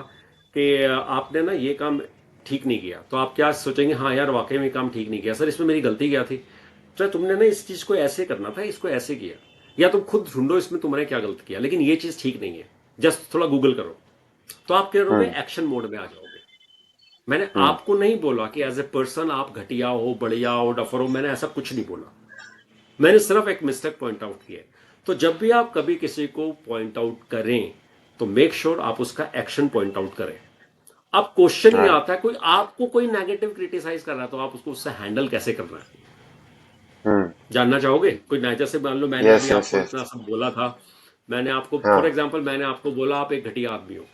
कि आपने ना ये काम ठीक नहीं किया, तो आप क्या सोचेंगे, हाँ यार वाकई में काम ठीक नहीं किया सर, इसमें मेरी गलती क्या थी? तो तुमने ना इस चीज को ऐसे करना था, इसको ऐसे किया। या तुम खुद ढूंढो इसमें तुमने क्या गलत किया, लेकिन ये चीज ठीक नहीं है, जस्ट थोड़ा गूगल करो। तो आप क्या करोगे, हम्म। एक्शन मोड में आ जाओगे। मैंने हम्म। आपको नहीं बोला कि एज ए पर्सन आप घटिया हो, बढ़िया हो, डफर हो, मैंने ऐसा कुछ नहीं बोला। मैंने सिर्फ एक मिस्टेक पॉइंट आउट किया है। तो जब भी आप कभी किसी को पॉइंट आउट करें, तो मेक श्योर आप उसका एक्शन पॉइंट आउट करें। अब क्वेश्चन ये राइट। आता है, कोई आपको कोई नेगेटिव क्रिटिसाइज कर रहा है, तो आप उसको उससे हैंडल कैसे करना है, हम्म। जानना चाहोगे? कोई ना, जैसे मान लो मैंने यस, अभी यस, आपको यस। इतना सब बोला था। मैंने आपको फॉर हाँ। एग्जांपल मैंने आपको बोला आप एक घटिया आदमी हो।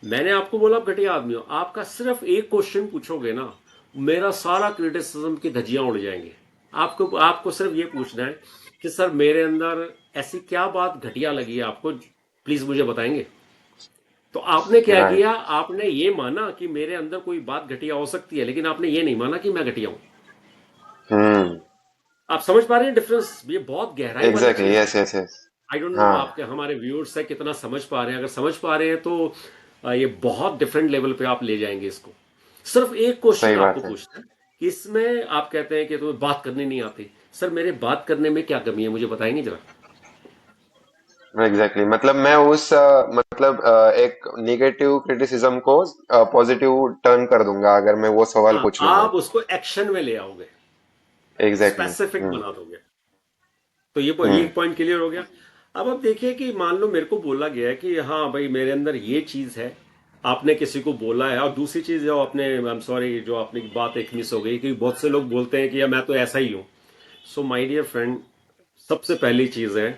मैंने आपको बोला आप घटिया आदमी हो, आपका सिर्फ एक क्वेश्चन पूछोगे ना, मेरा सारा क्रिटिसिज्म की धज्जियां उड़ जाएंगे। आपको आपको सिर्फ ये पूछना है कि सर मेरे अंदर ऐसी क्या बात घटिया लगी है आपको, प्लीज मुझे बताएंगे। तो आपने क्या राइट। किया, आपने ये माना कि मेरे अंदर कोई बात घटिया हो सकती है, लेकिन आपने ये नहीं माना कि मैं घटिया हूं। हम्म। आप समझ पा रहे हैं डिफरेंस? ये बहुत गहराई वाली एग्जैक्टली, चीज है। Yes, yes, yes. I don't know हाँ। आपके हमारे व्यूअर्स है कितना समझ पा रहे हैं। अगर समझ पा रहे हैं तो ये बहुत डिफरेंट लेवल पे आप ले जाएंगे इसको। सिर्फ एक क्वेश्चन सही आपको बात है। पूछना है कि इसमें आप कहते हैं कि तुम्हें बात करनी नहीं आती। सर मेरे बात करने में क्या कमी है, मुझे बताएंगे जरा। एग्जैक्टली, मतलब मैं उस मतलब एक निगेटिव क्रिटिसिज्म को पॉजिटिव टर्न कर दूंगा अगर मैं वो सवाल हाँ, पूछ लूंगा। आप उसको एक्शन में ले आओगे, एग्जैक्टली। स्पेसिफिक हम्म। बना दोगे। तो ये हम्म। एक पॉइंट क्लियर हो गया। अब आप देखिए कि मान लो मेरे को बोला गया है कि हाँ भाई मेरे अंदर ये चीज है, आपने किसी को बोला है। और दूसरी चीज जो आपने, आई एम सॉरी, जो आपने बात एक मिस हो गई कि बहुत से लोग बोलते हैं कि यार मैं तो ऐसा ही हूं। सो माय डियर फ्रेंड, सबसे पहली चीज है,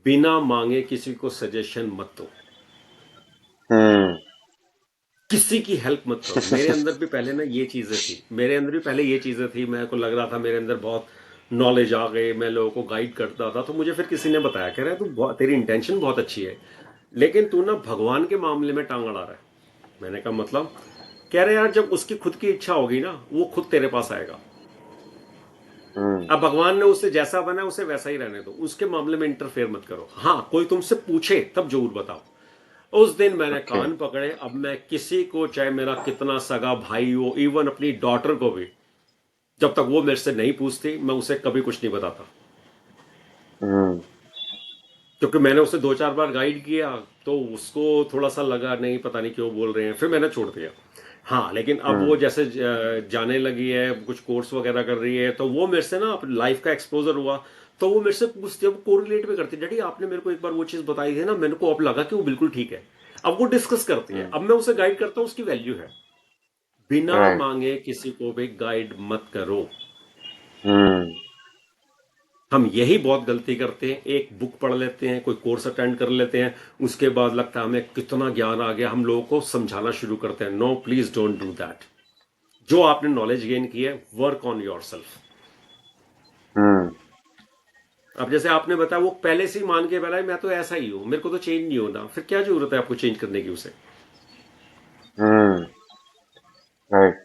बिना मांगे किसी को सजेशन मत दो। हम्म। किसी की हेल्प मत करो। मेरे अंदर भी पहले ना ये चीजें थी, मेरे अंदर भी पहले ये चीजें थी, मेरे को लग रहा था मेरे अंदर बहुत नॉलेज आ गई, मैं लोगों को गाइड करता था। तो मुझे फिर किसी ने बताया, कह रहा है तेरी इंटेंशन बहुत अच्छी है, लेकिन तू ना भगवान के मामले में टांग अड़ा रहा है। मैंने कहा मतलब? कह रहे यार, जब उसकी खुद की इच्छा होगी ना, वो खुद तेरे पास आएगा। हम्म। अब भगवान ने उसे जैसा बना उसे वैसा ही रहने दो, उसके मामले में इंटरफेयर मत करो। हाँ, कोई तुमसे पूछे तब जरूर बताओ। उस दिन मैंने ओके। कान पकड़े। अब मैं किसी को, चाहे मेरा कितना सगा भाई हो, इवन अपनी डॉटर को भी, जब तक वो मेरे से नहीं पूछती, मैं उसे कभी कुछ नहीं बताता। हम्म। क्योंकि मैंने उसे दो चार बार गाइड किया, तो उसको थोड़ा सा लगा नहीं, पता नहीं क्यों बोल रहे हैं, फिर मैंने छोड़ दिया। हाँ, लेकिन अब वो हम्म। जैसे जाने लगी है, कुछ कोर्स वगैरह कर रही है, तो वो मेरे से ना लाइफ का एक्सपोजर हुआ। तो वो मेरे से पूछती है, वो कोरिलेट भी करती है, डैडी आपने मेरे को एक बार वो चीज बताई थी ना, मेरे को अब लगा कि वो बिल्कुल ठीक है। अब वो डिस्कस करती है, हम्म। अब मैं उसे गाइड करता हूँ, उसकी वैल्यू है। बिना राइट। मांगे किसी को भी गाइड मत करो। हम्म। हम यही बहुत गलती करते हैं, एक बुक पढ़ लेते हैं, कोई कोर्स अटेंड कर लेते हैं, उसके बाद लगता है हमें कितना ज्ञान आ गया, हम लोगों को समझाना शुरू करते हैं। No, please don't do that. जो आपने नॉलेज गेन की है, work on your self. Hmm. अब जैसे आपने बताया, वो पहले से ही मान के पहला मैं तो ऐसा ही हूं, मेरे को तो चेंज नहीं होना, फिर क्या जरूरत है आपको चेंज करने की उसे? हम्म। राइट।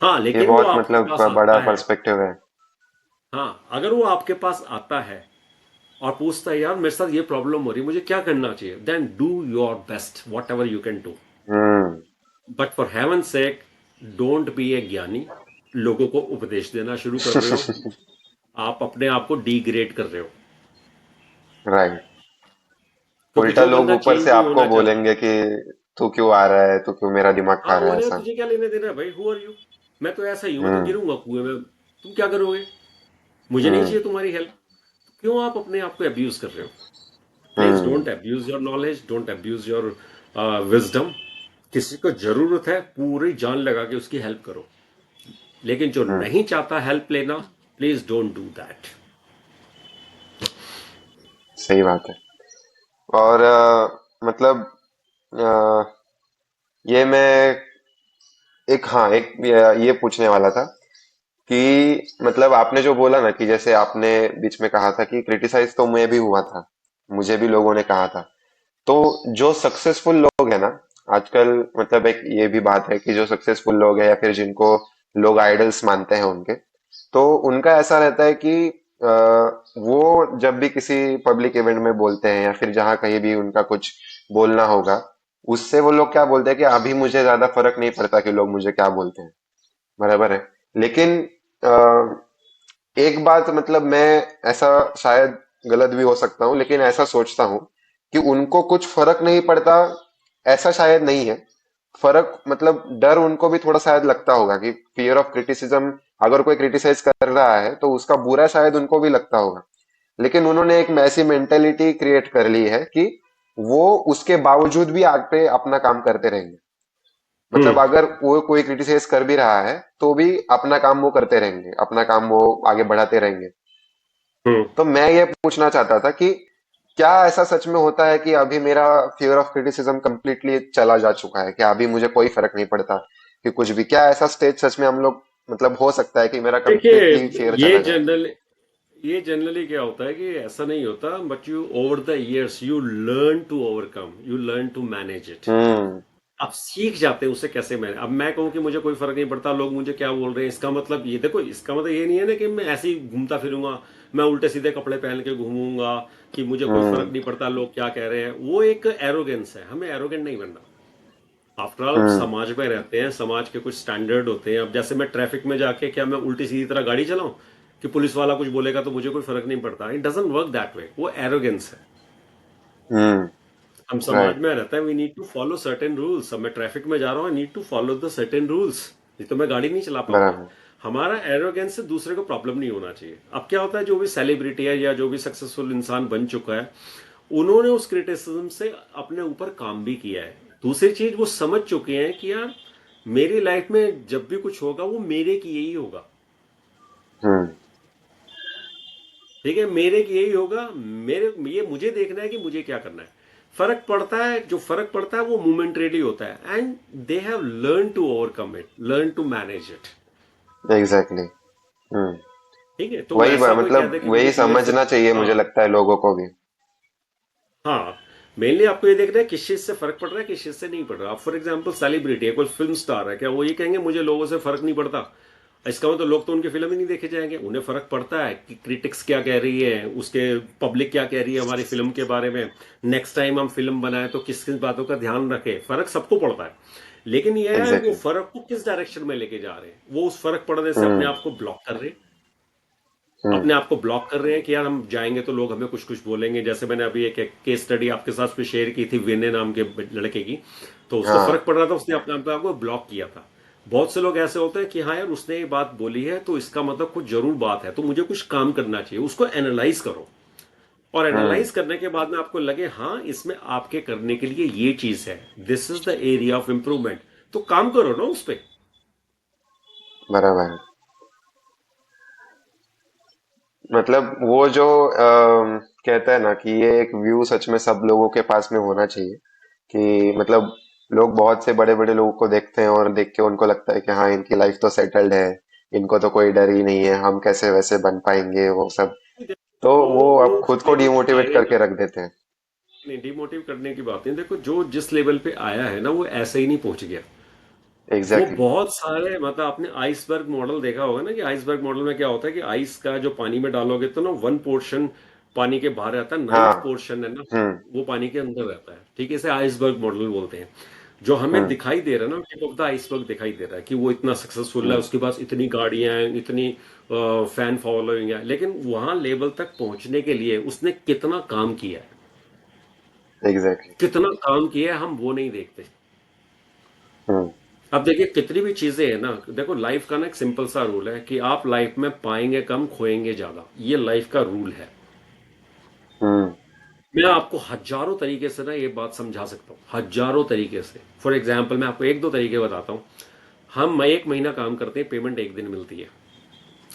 हाँ, ये लेकिन वो बहुत आपके मतलब पास बड़ा आता है। पर्सपेक्टिव है। हाँ, अगर वो आपके पास आता है और पूछता है यार मेरे साथ ये प्रॉब्लम हो रही है, मुझे क्या करना चाहिए, then do your best, whatever you can do. Hmm. But for heaven sake, don't be a ज्ञानी। लोगों को उपदेश देना शुरू कर रहे हो, आप अपने आप को डिग्रेड कर रहे हो। राइट। क्योंकि उल्टा जो लोग बंदा ऊपर चेंज से नहीं आपको होना चाहता, बोलेंगे कि तू क्यों आ रहा है, तू क्यों मेरा दिमाग खा हाँ, रहा है, बोले ऐसा। तुझे क्या लेने देना है भाई, हु आर यू? मैं तो ऐसा ही हूं, मैं तो हम्म। गिरूंगा कुएं में, तुम क्या करोगे? मुझे नहीं हम्म। चाहिए तुम्हारी हेल्प। क्यों आप अपने आप को अब्यूज कर रहे हो? Please hmm. Don't abuse your knowledge, don't abuse your wisdom. किसी को जरूरत है, पूरी जान लगा के उसकी हेल्प करो। लेकिन जो हम्म। नहीं चाहता हेल्प लेना, प्लीज डोंट डू दैट। सही बात है। और मतलब ये मैं एक, हाँ, एक ये पूछने वाला था कि मतलब आपने जो बोला ना कि जैसे आपने बीच में कहा था कि क्रिटिसाइज तो मैं भी हुआ था, मुझे भी लोगों ने कहा था। तो जो सक्सेसफुल लोग हैं ना आजकल, मतलब एक ये भी बात है कि जो सक्सेसफुल लोग हैं या फिर जिनको लोग आइडल्स मानते हैं उनके, तो उनका ऐसा रहता है कि वो जब भी किसी पब्लिक इवेंट में बोलते हैं या फिर जहाँ कहीं भी उनका कुछ बोलना होगा, उससे वो लोग क्या बोलते हैं कि अभी मुझे ज्यादा फर्क नहीं पड़ता कि लोग मुझे क्या बोलते हैं। बराबर है। लेकिन एक बात, मतलब मैं ऐसा शायद गलत भी हो सकता हूँ, लेकिन ऐसा सोचता हूँ कि उनको कुछ फर्क नहीं पड़ता, ऐसा शायद नहीं है। फर्क मतलब डर उनको भी थोड़ा शायद लगता होगा कि फियर ऑफ क्रिटिसिज्म, अगर कोई क्रिटिसाइज कर रहा है तो उसका बुरा शायद उनको भी लगता होगा। लेकिन उन्होंने एक ऐसी मेंटेलिटी क्रिएट कर ली है कि वो उसके बावजूद भी आग पे अपना काम करते रहेंगे। मतलब हम्म। अगर वो कोई क्रिटिसाइज कर भी रहा है तो भी अपना काम वो करते रहेंगे, अपना काम वो आगे बढ़ाते रहेंगे। हम्म। तो मैं ये पूछना चाहता था कि क्या ऐसा सच में होता है कि अभी मेरा फियर ऑफ क्रिटिसिज्म कंप्लीटली चला जा चुका है, क्या अभी मुझे कोई फर्क नहीं पड़ता कि कुछ भी, क्या ऐसा स्टेज सच में हम लोग, मतलब हो सकता है कि मेरा देखिए, कंप्लीटली फियर ये चला जाए। जनरल ये जनरली क्या होता है कि ऐसा नहीं होता, but you over the years you learn to overcome, you learn to manage it. Hmm. आप सीख जाते हैं उसे कैसे मैनेज। अब मैं कहूँ कि मुझे कोई फर्क नहीं पड़ता लोग मुझे क्या बोल रहे हैं, इसका मतलब ये देखो, इसका मतलब ये नहीं है ना कि मैं ऐसे ही घूमता फिरूंगा, मैं उल्टे सीधे कपड़े पहन के घूमूंगा, कि मुझे कोई फर्क हम्म। नहीं पड़ता लोग क्या कह रहे हैं। वो एक एरोगेंस है, हमें एरोगेंट नहीं बनना। आफ्टर ऑल हम्म। समाज में रहते हैं, समाज के कुछ स्टैंडर्ड होते हैं। अब जैसे मैं ट्रैफिक में जाके क्या मैं उल्टी सीधी तरह गाड़ी चलाऊं कि पुलिस वाला कुछ बोलेगा तो मुझे कोई फर्क नहीं पड़ता? It doesn't work that way, वो एरोगेंस है। हम्म। हम समाज राइट। में रहते हैं, we need to follow certain rules. अब मैं ट्रैफिक में जा रहा हूँ, need to follow the certain rules, नहीं तो मैं गाड़ी नहीं चला पाऊंगा। बराबर। हमारा एरोगेंस से दूसरे को प्रॉब्लम नहीं होना चाहिए। अब क्या होता है, जो भी सेलिब्रिटी है या जो भी सक्सेसफुल इंसान बन चुका है, उन्होंने उस क्रिटिसिज्म से अपने ऊपर काम भी किया है। दूसरी चीज वो समझ चुके हैं कि यार मेरी लाइफ में जब भी कुछ होगा वो मेरे की यही होगा। हम्म। ठीक है, मेरे की यही होगा। मेरे ये मुझे देखना है कि मुझे क्या करना है। फर्क पड़ता है, जो फर्क पड़ता है वो मोमेंटरीली होता है, and they have learn to overcome it, learn to manage it. Exactly. Hmm. ठीक है, तो ऐसा कोई कह मतलब दे कि वही मुझे मेरे से, समझना चाहिए, हाँ मुझे लगता है लोगों को भी। हाँ, मेनली आपको ये देखना है किस चीज से फर्क पड़ रहा है, किस चीज से नहीं पड़ रहा। आप फॉर एग्जाम्पल सेलिब्रिटी है, कोई फिल्म स्टार है, क्या वो ये कहेंगे मुझे लोगों से फर्क नहीं पड़ता? इसका मतलब लोग तो उनकी फिल्म ही नहीं देखे जाएंगे। उन्हें फर्क पड़ता है कि क्रिटिक्स क्या कह रही है, उसके पब्लिक क्या कह रही है हमारी फिल्म के बारे में। नेक्स्ट टाइम हम फिल्म बनाए तो किस किस बातों का ध्यान रखें, फर्क सबको पड़ता है। लेकिन यह है वो एग्जैक्टली। फर्क को किस डायरेक्शन में लेके जा रहे हैं, वो उस फर्क पड़ने से अपने हम्म। आप को ब्लॉक कर रहे हैं। हम्म। अपने आप को ब्लॉक कर रहे हैं कि यार हम जाएंगे तो लोग हमें कुछ कुछ बोलेंगे। जैसे मैंने अभी एक केस स्टडी आपके साथ में शेयर की थी, विनय नाम के लड़के की। तो उसको हाँ। फर्क पड़ रहा था, उसने अपने आप को ब्लॉक किया था। बहुत से लोग ऐसे होते हैं कि हाँ यार उसने ये बात बोली है तो इसका मतलब कुछ जरूर बात है, तो मुझे कुछ काम करना चाहिए। उसको एनालाइज करो, और हम्म। एनालाइज करने के बाद में आपको लगे हाँ इसमें आपके करने के लिए ये चीज है, this is the area of improvement, तो काम करो ना उस पर। बराबर। मतलब वो जो कहता है ना कि ये एक व्यू सच में सब लोगों के पास में होना चाहिए, कि मतलब लोग बहुत से बड़े बड़े लोगों को देखते हैं और देख के उनको लगता है कि हाँ इनकी लाइफ तो सेटल्ड है, इनको तो कोई डर ही नहीं है, हम कैसे वैसे बन पाएंगे वो सब। तो वो वो अब खुद को लेवल पे डिमोटिवेट आएगा करके ना। रख देते हैं। नहीं, डिमोटिव करने की बात नहीं। देखो जो जिस लेवल पे आया है ना वो ऐसे ही नहीं पहुंच गया। वो एग्जैक्टली। बहुत सारे, मतलब आपने आइसबर्ग मॉडल देखा होगा ना, कि आइसबर्ग मॉडल में क्या होता है कि आइस का जो पानी में डालोगे तो ना वन पोर्शन पानी के बाहर रहता है, हाँ। नाइन्थ पोर्शन है ना हम्म। वो पानी के अंदर रहता है। ठीक है, इसे आइसबर्ग मॉडल बोलते हैं। जो हमें हम्म। दिखाई दे रहा है ना, टिप ऑफ द आइसबर्ग दिखाई दे रहा है कि वो इतना सक्सेसफुल है, हम्म। उसके पास इतनी गाड़ियां हैं, इतनी फैन फॉलोइंग है, लेकिन वहां लेवल तक पहुंचने के लिए उसने कितना काम किया है, एग्जैक्टली। कितना काम किया है हम वो नहीं देखते। हम्म। अब देखिए कितनी भी चीजें हैं ना, देखो लाइफ का ना एक सिंपल सा रूल है कि आप लाइफ में पाएंगे कम खोएंगे ज्यादा, ये लाइफ का रूल है। हम्म। मैं आपको हजारों तरीके से ना ये बात समझा सकता हूँ, हजारों तरीके से। फॉर एग्जाम्पल मैं आपको एक दो तरीके बताता हूँ। हम एक महीना काम करते हैं, पेमेंट एक दिन मिलती है,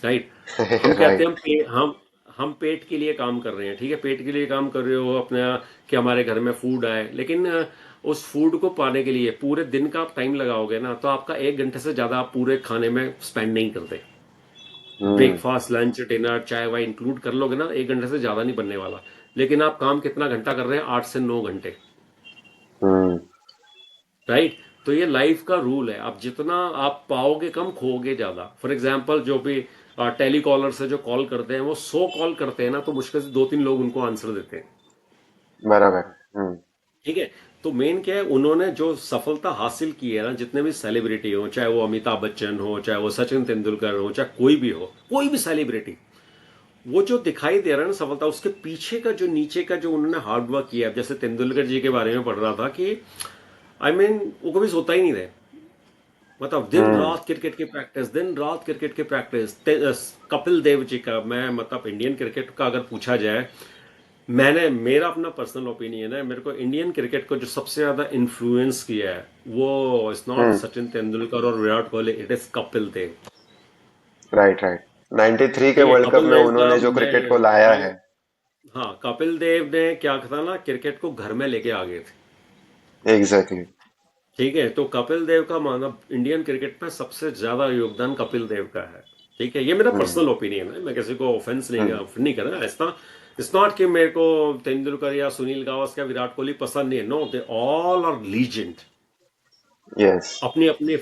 राइट? हम कहते राइट। हैं हम पेट के लिए काम कर रहे हैं, ठीक है, पेट के लिए काम कर रहे हो अपना, कि हमारे घर में फूड आए। लेकिन उस फूड को पाने के लिए पूरे दिन का आप टाइम लगाओगे ना, तो आपका 1 घंटे से ज्यादा आप पूरे खाने में स्पेंड नहीं करते। हम्म। ब्रेकफास्ट लंच डिनर चाय वाय इंक्लूड कर लोगे ना, 1 घंटे से ज्यादा नहीं बनने वाला। लेकिन आप काम कितना घंटा कर रहे हैं? 8 से 9 घंटे, हम्म। राइट? तो ये लाइफ का रूल है, आप जितना आप पाओगे कम खोओगे ज्यादा। फॉर एग्जाम्पल जो भी टेली कॉलर से जो कॉल करते हैं, वो 100 कॉल करते हैं ना, तो मुश्किल से 2-3 लोग उनको आंसर देते हैं। बराबर। हम्म। ठीक है, तो मेन क्या है, उन्होंने जो सफलता हासिल की है ना, जितने भी सेलिब्रिटी हो, चाहे वो अमिताभ बच्चन हो, चाहे वो सचिन तेंदुलकर हो, चाहे कोई भी हो, कोई भी सेलिब्रिटी, वो जो दिखाई दे रहा है ना सफलता, उसके पीछे का जो नीचे का जो उन्होंने हार्ड वर्क किया है। जैसे तेंदुलकर जी के बारे में पढ़ रहा था कि आई मीन वो कभी सोता ही नहीं थे। मतलब दिन हम्म। रात क्रिकेट की प्रैक्टिस, दिन रात क्रिकेट की प्रैक्टिस। कपिल देव जी का, मैं मतलब इंडियन क्रिकेट का अगर पूछा जाए, मैंने मेरा अपना पर्सनल ओपिनियन है, मेरे को इंडियन क्रिकेट को जो सबसे ज्यादा इन्फ्लुएंस किया है वो it's not hmm. Sachin Tendulkar और Virat Kohli, it is Kapil Dev. Right, right. 93 के ठीक है, वर्ल्ड कप कपिल में देव का उन्होंने जो क्रिकेट को लाया मैं है। हाँ, कपिल देव ने क्या था ना, क्रिकेट को घर में लेके आ गए थे। एग्जैक्टली। ठीक है, तो कपिल देव का मतलब इंडियन क्रिकेट में सबसे ज्यादा योगदान कपिल देव का है। ठीक है, ये मेरा हम्म। पर्सनल ओपिनियन है, मैं किसी को ऑफेंस नहीं हम्म। नहीं कर रहा ऐसा। इट्स नॉट कि मेरे को तेंदुलकर या सुनील गावस्कर या विराट कोहली पसंद नहीं है, no, they all are legend. Yes. अपने अपने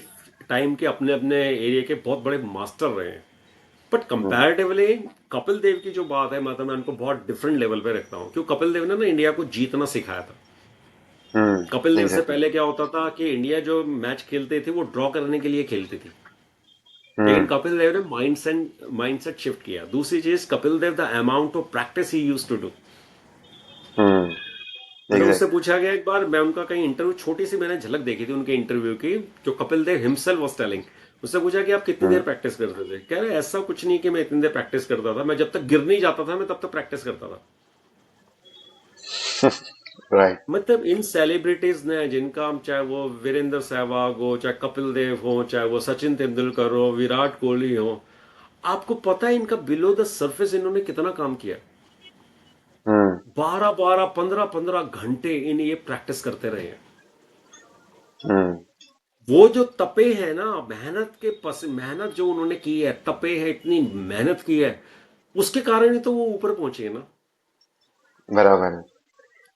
टाइम के अपने अपने एरिया के बहुत बड़े मास्टर रहे हैं। But hmm. Comparatively Kapil Dev की जो बात है, मतलब मैं उनको बहुत डिफरेंट लेवल पे रखता हूँ, क्योंकि कपिल देव ने ना इंडिया को जीतना सिखाया था। कपिल देव से एग्जैक्टली। पहले क्या होता था कि इंडिया जो मैच खेलते थे वो ड्रॉ करने के लिए खेलती थी। लेकिन हम्म। कपिल देव ने माइंडसेट शिफ्ट किया। दूसरी चीज, Kapil Dev the amount of practice ही यूज टू डू। हम्म। मतलब उससे एग्जैक्टली। पूछा गया एक बार, मैं उनका कहीं इंटरव्यू, छोटी सी मैंने झलक देखी थी उनके इंटरव्यू की, जो Kapil Dev himself was telling. उससे पूछा कि आप कितनी देर हम्म। प्रैक्टिस करते थे? कह रहे ऐसा कुछ नहीं कि मैं इतनी देर प्रैक्टिस करता था, मैं जब तक गिर नहीं जाता था मैं तब तक प्रैक्टिस करता था। राइट। मतलब इन सेलिब्रिटीज ने जिनका हम, चाहे वो वीरेंद्र सहवाग हो, चाहे कपिल देव हो, चाहे वो सचिन तेंदुलकर हो, विराट कोहली हो, आपको पता है इनका बिलो द सरफेस इन्होंने कितना काम किया? हम्म। 12-12, 15-15 घंटे इन ये प्रैक्टिस करते रहे हैं। हम्म। वो जो तपे हैं ना, मेहनत के पस मेहनत जो उन्होंने की है, तपे हैं, इतनी मेहनत की है, उसके कारण ही तो वो ऊपर पहुंचे हैं ना। बराबर है। और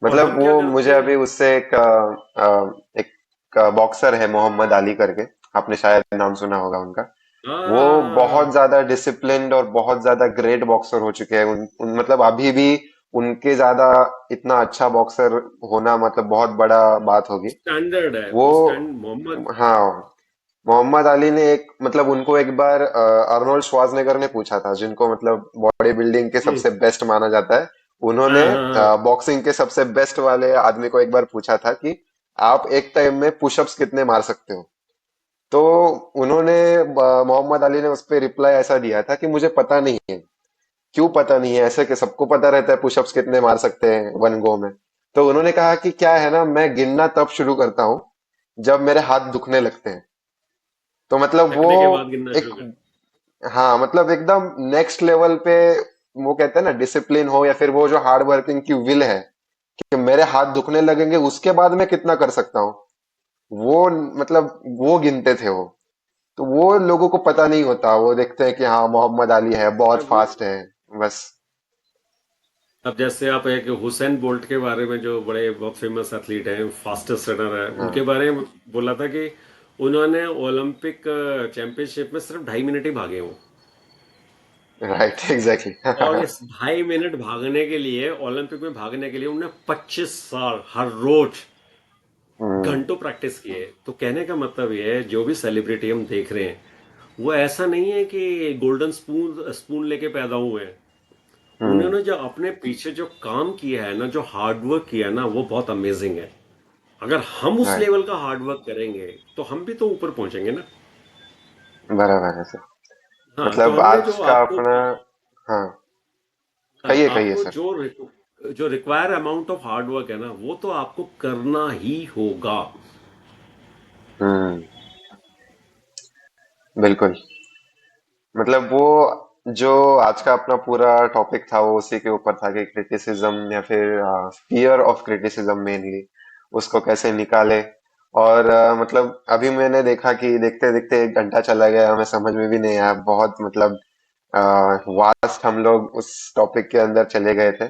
मतलब हम क्या वो करते मुझे हैं? अभी उससे एक बॉक्सर है मोहम्मद अली करके, आपने शायद नाम सुना होगा उनका। वो बहुत हाँ, ज्यादा डिसिप्लिन्ड और बहुत ज्यादा ग्रेट बॉक्सर हो चुके हैं। मतलब अभी भी उनके ज्यादा इतना अच्छा बॉक्सर होना मतलब बहुत बड़ा बात होगी। स्टैंडर्ड है वो, वो, स्टैंड मोहम्मद। हाँ, मोहम्मद अली ने एक मतलब उनको एक बार अर्नोल्ड श्वार्ज़नेगर ने पूछा था, जिनको मतलब बॉडी बिल्डिंग के हम्म। सबसे बेस्ट माना जाता है। उन्होंने हाँ, हाँ, हाँ। बॉक्सिंग के सबसे बेस्ट वाले आदमी को एक बार पूछा था कि आप एक टाइम में पुशअप्स कितने मार सकते हो। तो उन्होंने मोहम्मद अली ने उस पर रिप्लाई ऐसा दिया था कि मुझे पता नहीं है। क्यों पता नहीं है? ऐसे कि सबको पता रहता है पुशअप्स कितने मार सकते हैं वन गो में। तो उन्होंने कहा कि क्या है ना, मैं गिनना तब शुरू करता हूँ जब मेरे हाथ दुखने लगते हैं। तो मतलब वो थकने के बाद गिनना एक, शुरू कर। हाँ, मतलब एकदम नेक्स्ट लेवल पे, वो कहते हैं ना डिसिप्लिन हो या फिर वो जो हार्ड वर्किंग की विल है कि मेरे हाथ दुखने लगेंगे उसके बाद मैं कितना कर सकता हूँ, वो मतलब वो गिनते थे वो। तो वो लोगों को पता नहीं होता, वो देखते हैं कि हाँ मोहम्मद अली है बहुत अब फास्ट है, बस। अब जैसे आप एक हुसैन बोल्ट के बारे में, जो बड़े बहुत फेमस एथलीट हैं, फास्टेस्ट रनर है, उनके हाँ, बारे में बोला था कि उन्होंने ओलंपिक चैंपियनशिप में सिर्फ 2.5 मिनट ही भागे हों। Right, exactly. और इस 2.5 मिनट भागने के लिए, ओलंपिक में भागने के लिए, उन्होंने 25 साल हर रोज हम्म। घंटों प्रैक्टिस किए। तो कहने का मतलब ये है, जो भी सेलिब्रिटी हम देख रहे हैं, वो ऐसा नहीं है कि गोल्डन स्पून स्पून लेके पैदा हुए हैं। हम्म। उन्होंने जो अपने पीछे जो काम किया है ना, जो हार्डवर्क किया है ना, वो बहुत अमेजिंग है। अगर हम उस राइट। लेवल का हार्डवर्क करेंगे तो हम भी तो ऊपर पहुंचेंगे ना। बराबर है सर। हाँ, तो मतलब हमने आज जो का आपको अपना, हाँ, कहिए कहिए आपको सर। जो रिक्वायर अमाउंट ऑफ हार्डवर्क है ना, वो तो आपको करना ही होगा। हम्म। बिल्कुल। मतलब वो जो आज का अपना पूरा टॉपिक था वो उसी के ऊपर था कि क्रिटिसिज्म या फिर फियर ऑफ क्रिटिसिज्म मेनली, उसको कैसे निकाले। और मतलब अभी मैंने देखा कि देखते देखते 1 घंटा चला गया, हमें समझ में भी नहीं आया, बहुत मतलब वास्ट हम लोग उस टॉपिक के अंदर चले गए थे।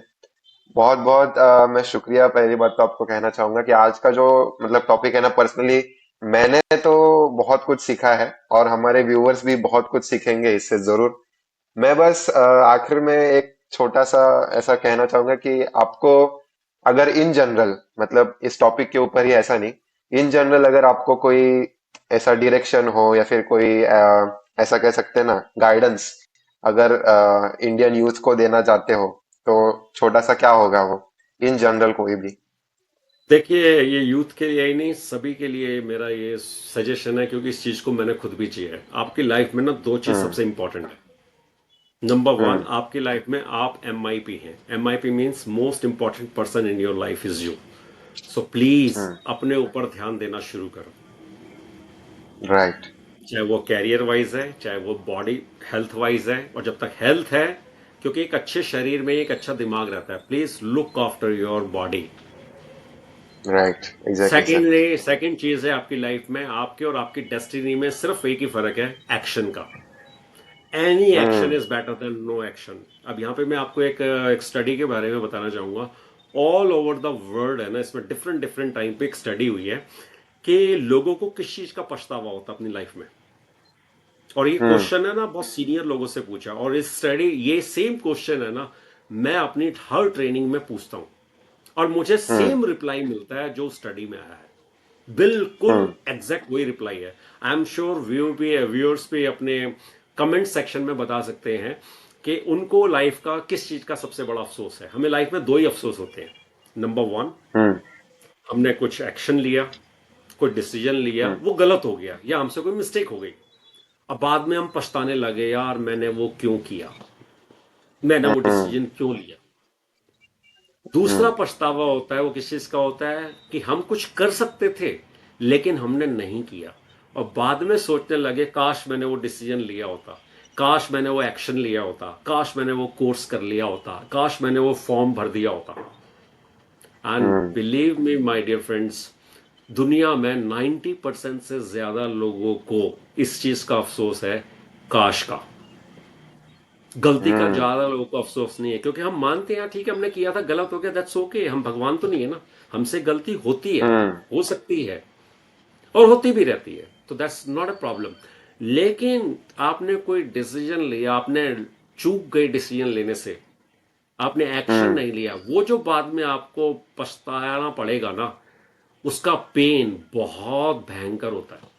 बहुत बहुत मैं शुक्रिया पहली बात तो आपको कहना चाहूंगा कि आज का जो मतलब टॉपिक है ना, पर्सनली मैंने तो बहुत कुछ सीखा है और हमारे व्यूअर्स भी बहुत कुछ सीखेंगे इससे जरूर। मैं बस आखिर में एक छोटा सा ऐसा कहना चाहूंगा कि आपको अगर इन जनरल मतलब इस टॉपिक के ऊपर ही ऐसा नहीं, इन जनरल अगर आपको कोई ऐसा डायरेक्शन हो या फिर कोई ऐसा कह सकते हैं ना गाइडेंस, अगर इंडियन यूथ को देना चाहते हो, तो छोटा सा क्या होगा वो, इन जनरल कोई भी। देखिए, ये यूथ के लिए ही नहीं, सभी के लिए मेरा ये सजेशन है, क्योंकि इस चीज को मैंने खुद भी जिया है। आपकी लाइफ में ना दो चीज हम्म। सबसे इंपॉर्टेंट है। Number one, hmm. आपकी लाइफ में आप MIP हैं। MIP means most important person in your life is you. So please hmm. अपने ऊपर ध्यान देना शुरू करो। राइट। चाहे वो कैरियर वाइज है, चाहे वो बॉडी हेल्थ वाइज है, और जब तक हेल्थ है, क्योंकि एक अच्छे शरीर में एक अच्छा दिमाग रहता है, please look after your body. Right, exactly sir. Second चीज है आपकी लाइफ में, आपके और आपकी डेस्टिनी में सिर्फ एक ही फर्क है, एक्शन का। Any action hmm. Is better than no action. अब यहाँ पे मैं आपको एक स्टडी के बारे में बताना चाहूंगा। ऑल ओवर द वर्ल्ड है ना, इसमें डिफरेंट डिफरेंट टाइम पे एक स्टडी हुई है कि लोगों को किस चीज का पछतावा होता है अपनी लाइफ में। और ये हम्म। क्वेश्चन है ना, बहुत सीनियर लोगों से पूछा, और इस स्टडी, ये सेम क्वेश्चन है ना, मैं अपनी हर ट्रेनिंग में पूछता हूं, और मुझे हम्म। सेम रिप्लाई मिलता है जो स्टडी में आया है। बिल्कुल हम्म। एग्जैक्ट वही रिप्लाई है। आई एम श्योर व्यूअर्स भी अपने कमेंट सेक्शन में बता सकते हैं कि उनको लाइफ का किस चीज का सबसे बड़ा अफसोस है। हमें लाइफ में दो ही अफसोस होते हैं। नंबर वन, हम्म। हमने कुछ एक्शन लिया, कोई डिसीजन लिया, हम्म। वो गलत हो गया या हमसे कोई मिस्टेक हो गई। अब बाद में हम पछताने लगे, यार मैंने वो क्यों किया, मैंने वो हम्म। डिसीजन क्यों लिया। दूसरा हम्म। पछतावा होता है, वो किस चीज का होता है कि हम कुछ कर सकते थे लेकिन हमने नहीं किया, और बाद में सोचने लगे काश मैंने वो डिसीजन लिया होता, काश मैंने वो एक्शन लिया होता, काश मैंने वो कोर्स कर लिया होता, काश मैंने वो फॉर्म भर दिया होता। And hmm. Believe me my dear friends, दुनिया में 90% से ज्यादा लोगों को इस चीज का अफसोस है, काश का। गलती का हम्म। ज्यादा लोगों को अफसोस नहीं है, क्योंकि हम मानते हैं ठीक है हमने किया था, गलत हो गया, दैट्स ओके, हम भगवान तो नहीं है ना, हमसे गलती होती है, हम्म। हो सकती है, और होती भी रहती है, तो दैट्स नॉट अ प्रॉब्लम। लेकिन आपने कोई डिसीजन लिया, आपने चूक गए डिसीजन लेने से, आपने एक्शन हम्म। नहीं लिया, वो जो बाद में आपको पछताना पड़ेगा ना, उसका पेन बहुत भयंकर होता है।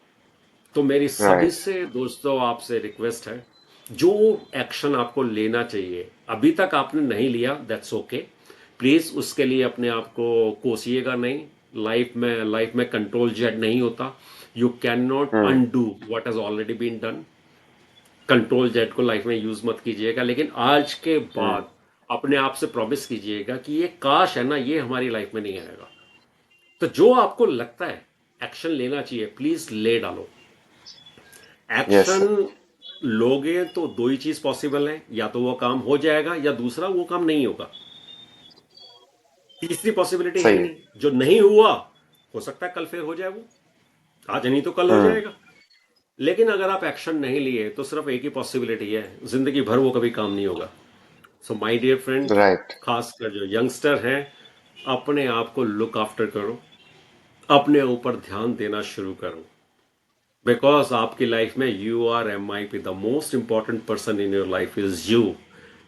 तो मेरी सभी राइट। से दोस्तों आपसे रिक्वेस्ट है, जो एक्शन आपको लेना चाहिए अभी तक आपने नहीं लिया, दैट्स ओके, प्लीज उसके लिए अपने आप को कोसिएगा नहीं। लाइफ में कंट्रोल जेड नहीं होता। You can not hmm. Undo what has already been done. Control Z को लाइफ में यूज मत कीजिएगा, लेकिन आज के हम्म। बाद अपने आप से प्रॉमिस कीजिएगा कि ये काश है ना, ये हमारी लाइफ में नहीं आएगा। तो जो आपको लगता है एक्शन लेना चाहिए, प्लीज ले डालो। Yes action sir. लोगे तो दो ही चीज पॉसिबल है, या तो वो काम हो जाएगा या दूसरा वो काम नहीं होगा। तीसरी पॉसिबिलिटी है सही ही है। नहीं। जो नहीं हुआ, हो सकता है कल फिर हो जाए वो, आज नहीं तो कल हो हम्म। जाएगा। लेकिन अगर आप एक्शन नहीं लिए तो सिर्फ एक ही पॉसिबिलिटी है, जिंदगी भर वो कभी काम नहीं होगा। So my dear friend, right. खासकर जो यंगस्टर हैं, अपने आप को लुक आफ्टर करो, अपने ऊपर ध्यान देना शुरू करो, बिकॉज आपकी लाइफ में you are MIP, the most important person in your life is you.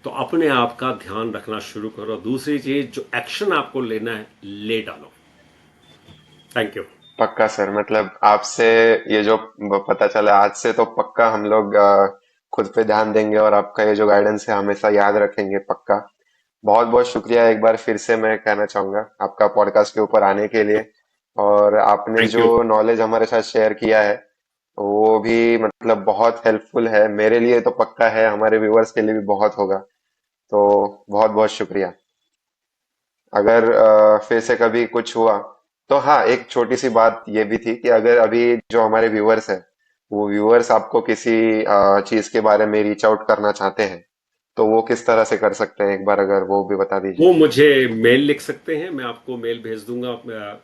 तो अपने आप का ध्यान रखना शुरू करो। दूसरी चीज, जो एक्शन आपको लेना है ले डालो। Thank you. पक्का सर, मतलब आपसे ये जो पता चला आज से, तो पक्का हम लोग खुद पे ध्यान देंगे और आपका ये जो गाइडेंस है हमेशा याद रखेंगे पक्का। बहुत बहुत शुक्रिया एक बार फिर से मैं कहना चाहूंगा आपका पॉडकास्ट के ऊपर आने के लिए। और आपने थैंक जो यू। नॉलेज हमारे साथ शेयर किया है वो भी मतलब बहुत हेल्पफुल है मेरे लिए, तो पक्का है हमारे व्यूअर्स के लिए भी बहुत होगा। तो बहुत बहुत शुक्रिया। अगर फिर से कभी कुछ हुआ तो हाँ, एक छोटी सी बात ये भी थी कि अगर अभी जो हमारे व्यूअर्स हैं वो व्यूअर्स आपको किसी चीज के बारे में रीच आउट करना चाहते हैं तो वो किस तरह से कर सकते हैं, एक बार अगर वो भी बता दीजिए। वो मुझे मेल लिख सकते हैं, मैं आपको मेल भेज दूंगा।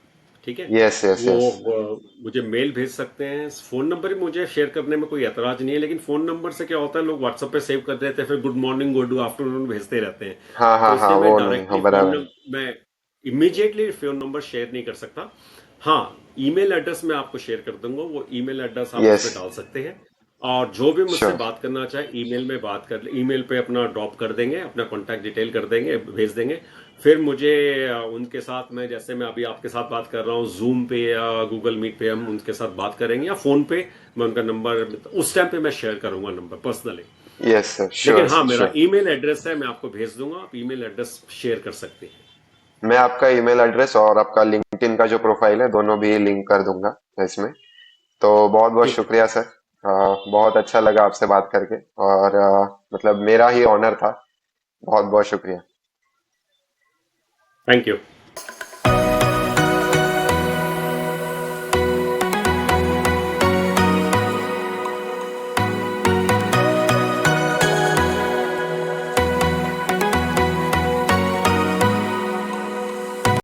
ठीक है। Yes yes yes. वो मुझे मेल भेज सकते हैं। फोन नंबर भी मुझे शेयर करने में कोई एतराज नहीं है, लेकिन फोन नंबर से क्या होता है, लोग व्हाट्सएप पे सेव कर देते हैं, फिर गुड मॉर्निंग गुड आफ्टरनून भेजते रहते हैं। हाँ तो हाँ हाँ, इसलिए मैं वो नहीं, हाँ डायरेक्टली फोन बराबर। नंबर, मैं इमीडिएटली फोन नंबर शेयर नहीं कर सकता। हाँ, ईमेल एड्रेस मैं आपको शेयर कर दूंगा, वो ईमेल एड्रेस आप उस यस। पर डाल सकते हैं। और जो भी मुझसे श्योर। बात करना चाहे ईमेल में बात कर, ईमेल पे अपना ड्रॉप कर देंगे, अपना कॉन्टैक्ट डिटेल कर देंगे, भेज देंगे। फिर मुझे उनके साथ, मैं जैसे मैं अभी आपके साथ बात कर रहा हूँ जूम पे या गूगल मीट पे, हम उनके साथ बात करेंगे, या फोन पे मैं उनका नंबर उस टाइम पे मैं शेयर करूंगा नंबर पर्सनली। यस सर, लेकिन श्योर हाँ, सर मेरा श्योर। ईमेल एड्रेस है, मैं आपको भेज दूंगा, आप ईमेल एड्रेस शेयर कर सकते हैं। मैं आपका ईमेल एड्रेस और आपका लिंक्डइन का जो प्रोफाइल है दोनों भी लिंक कर दूंगा इसमें। तो बहुत बहुत ठीक है। शुक्रिया सर। बहुत अच्छा लगा आपसे बात करके, और मतलब मेरा ही ऑनर था। बहुत बहुत शुक्रिया। Thank you.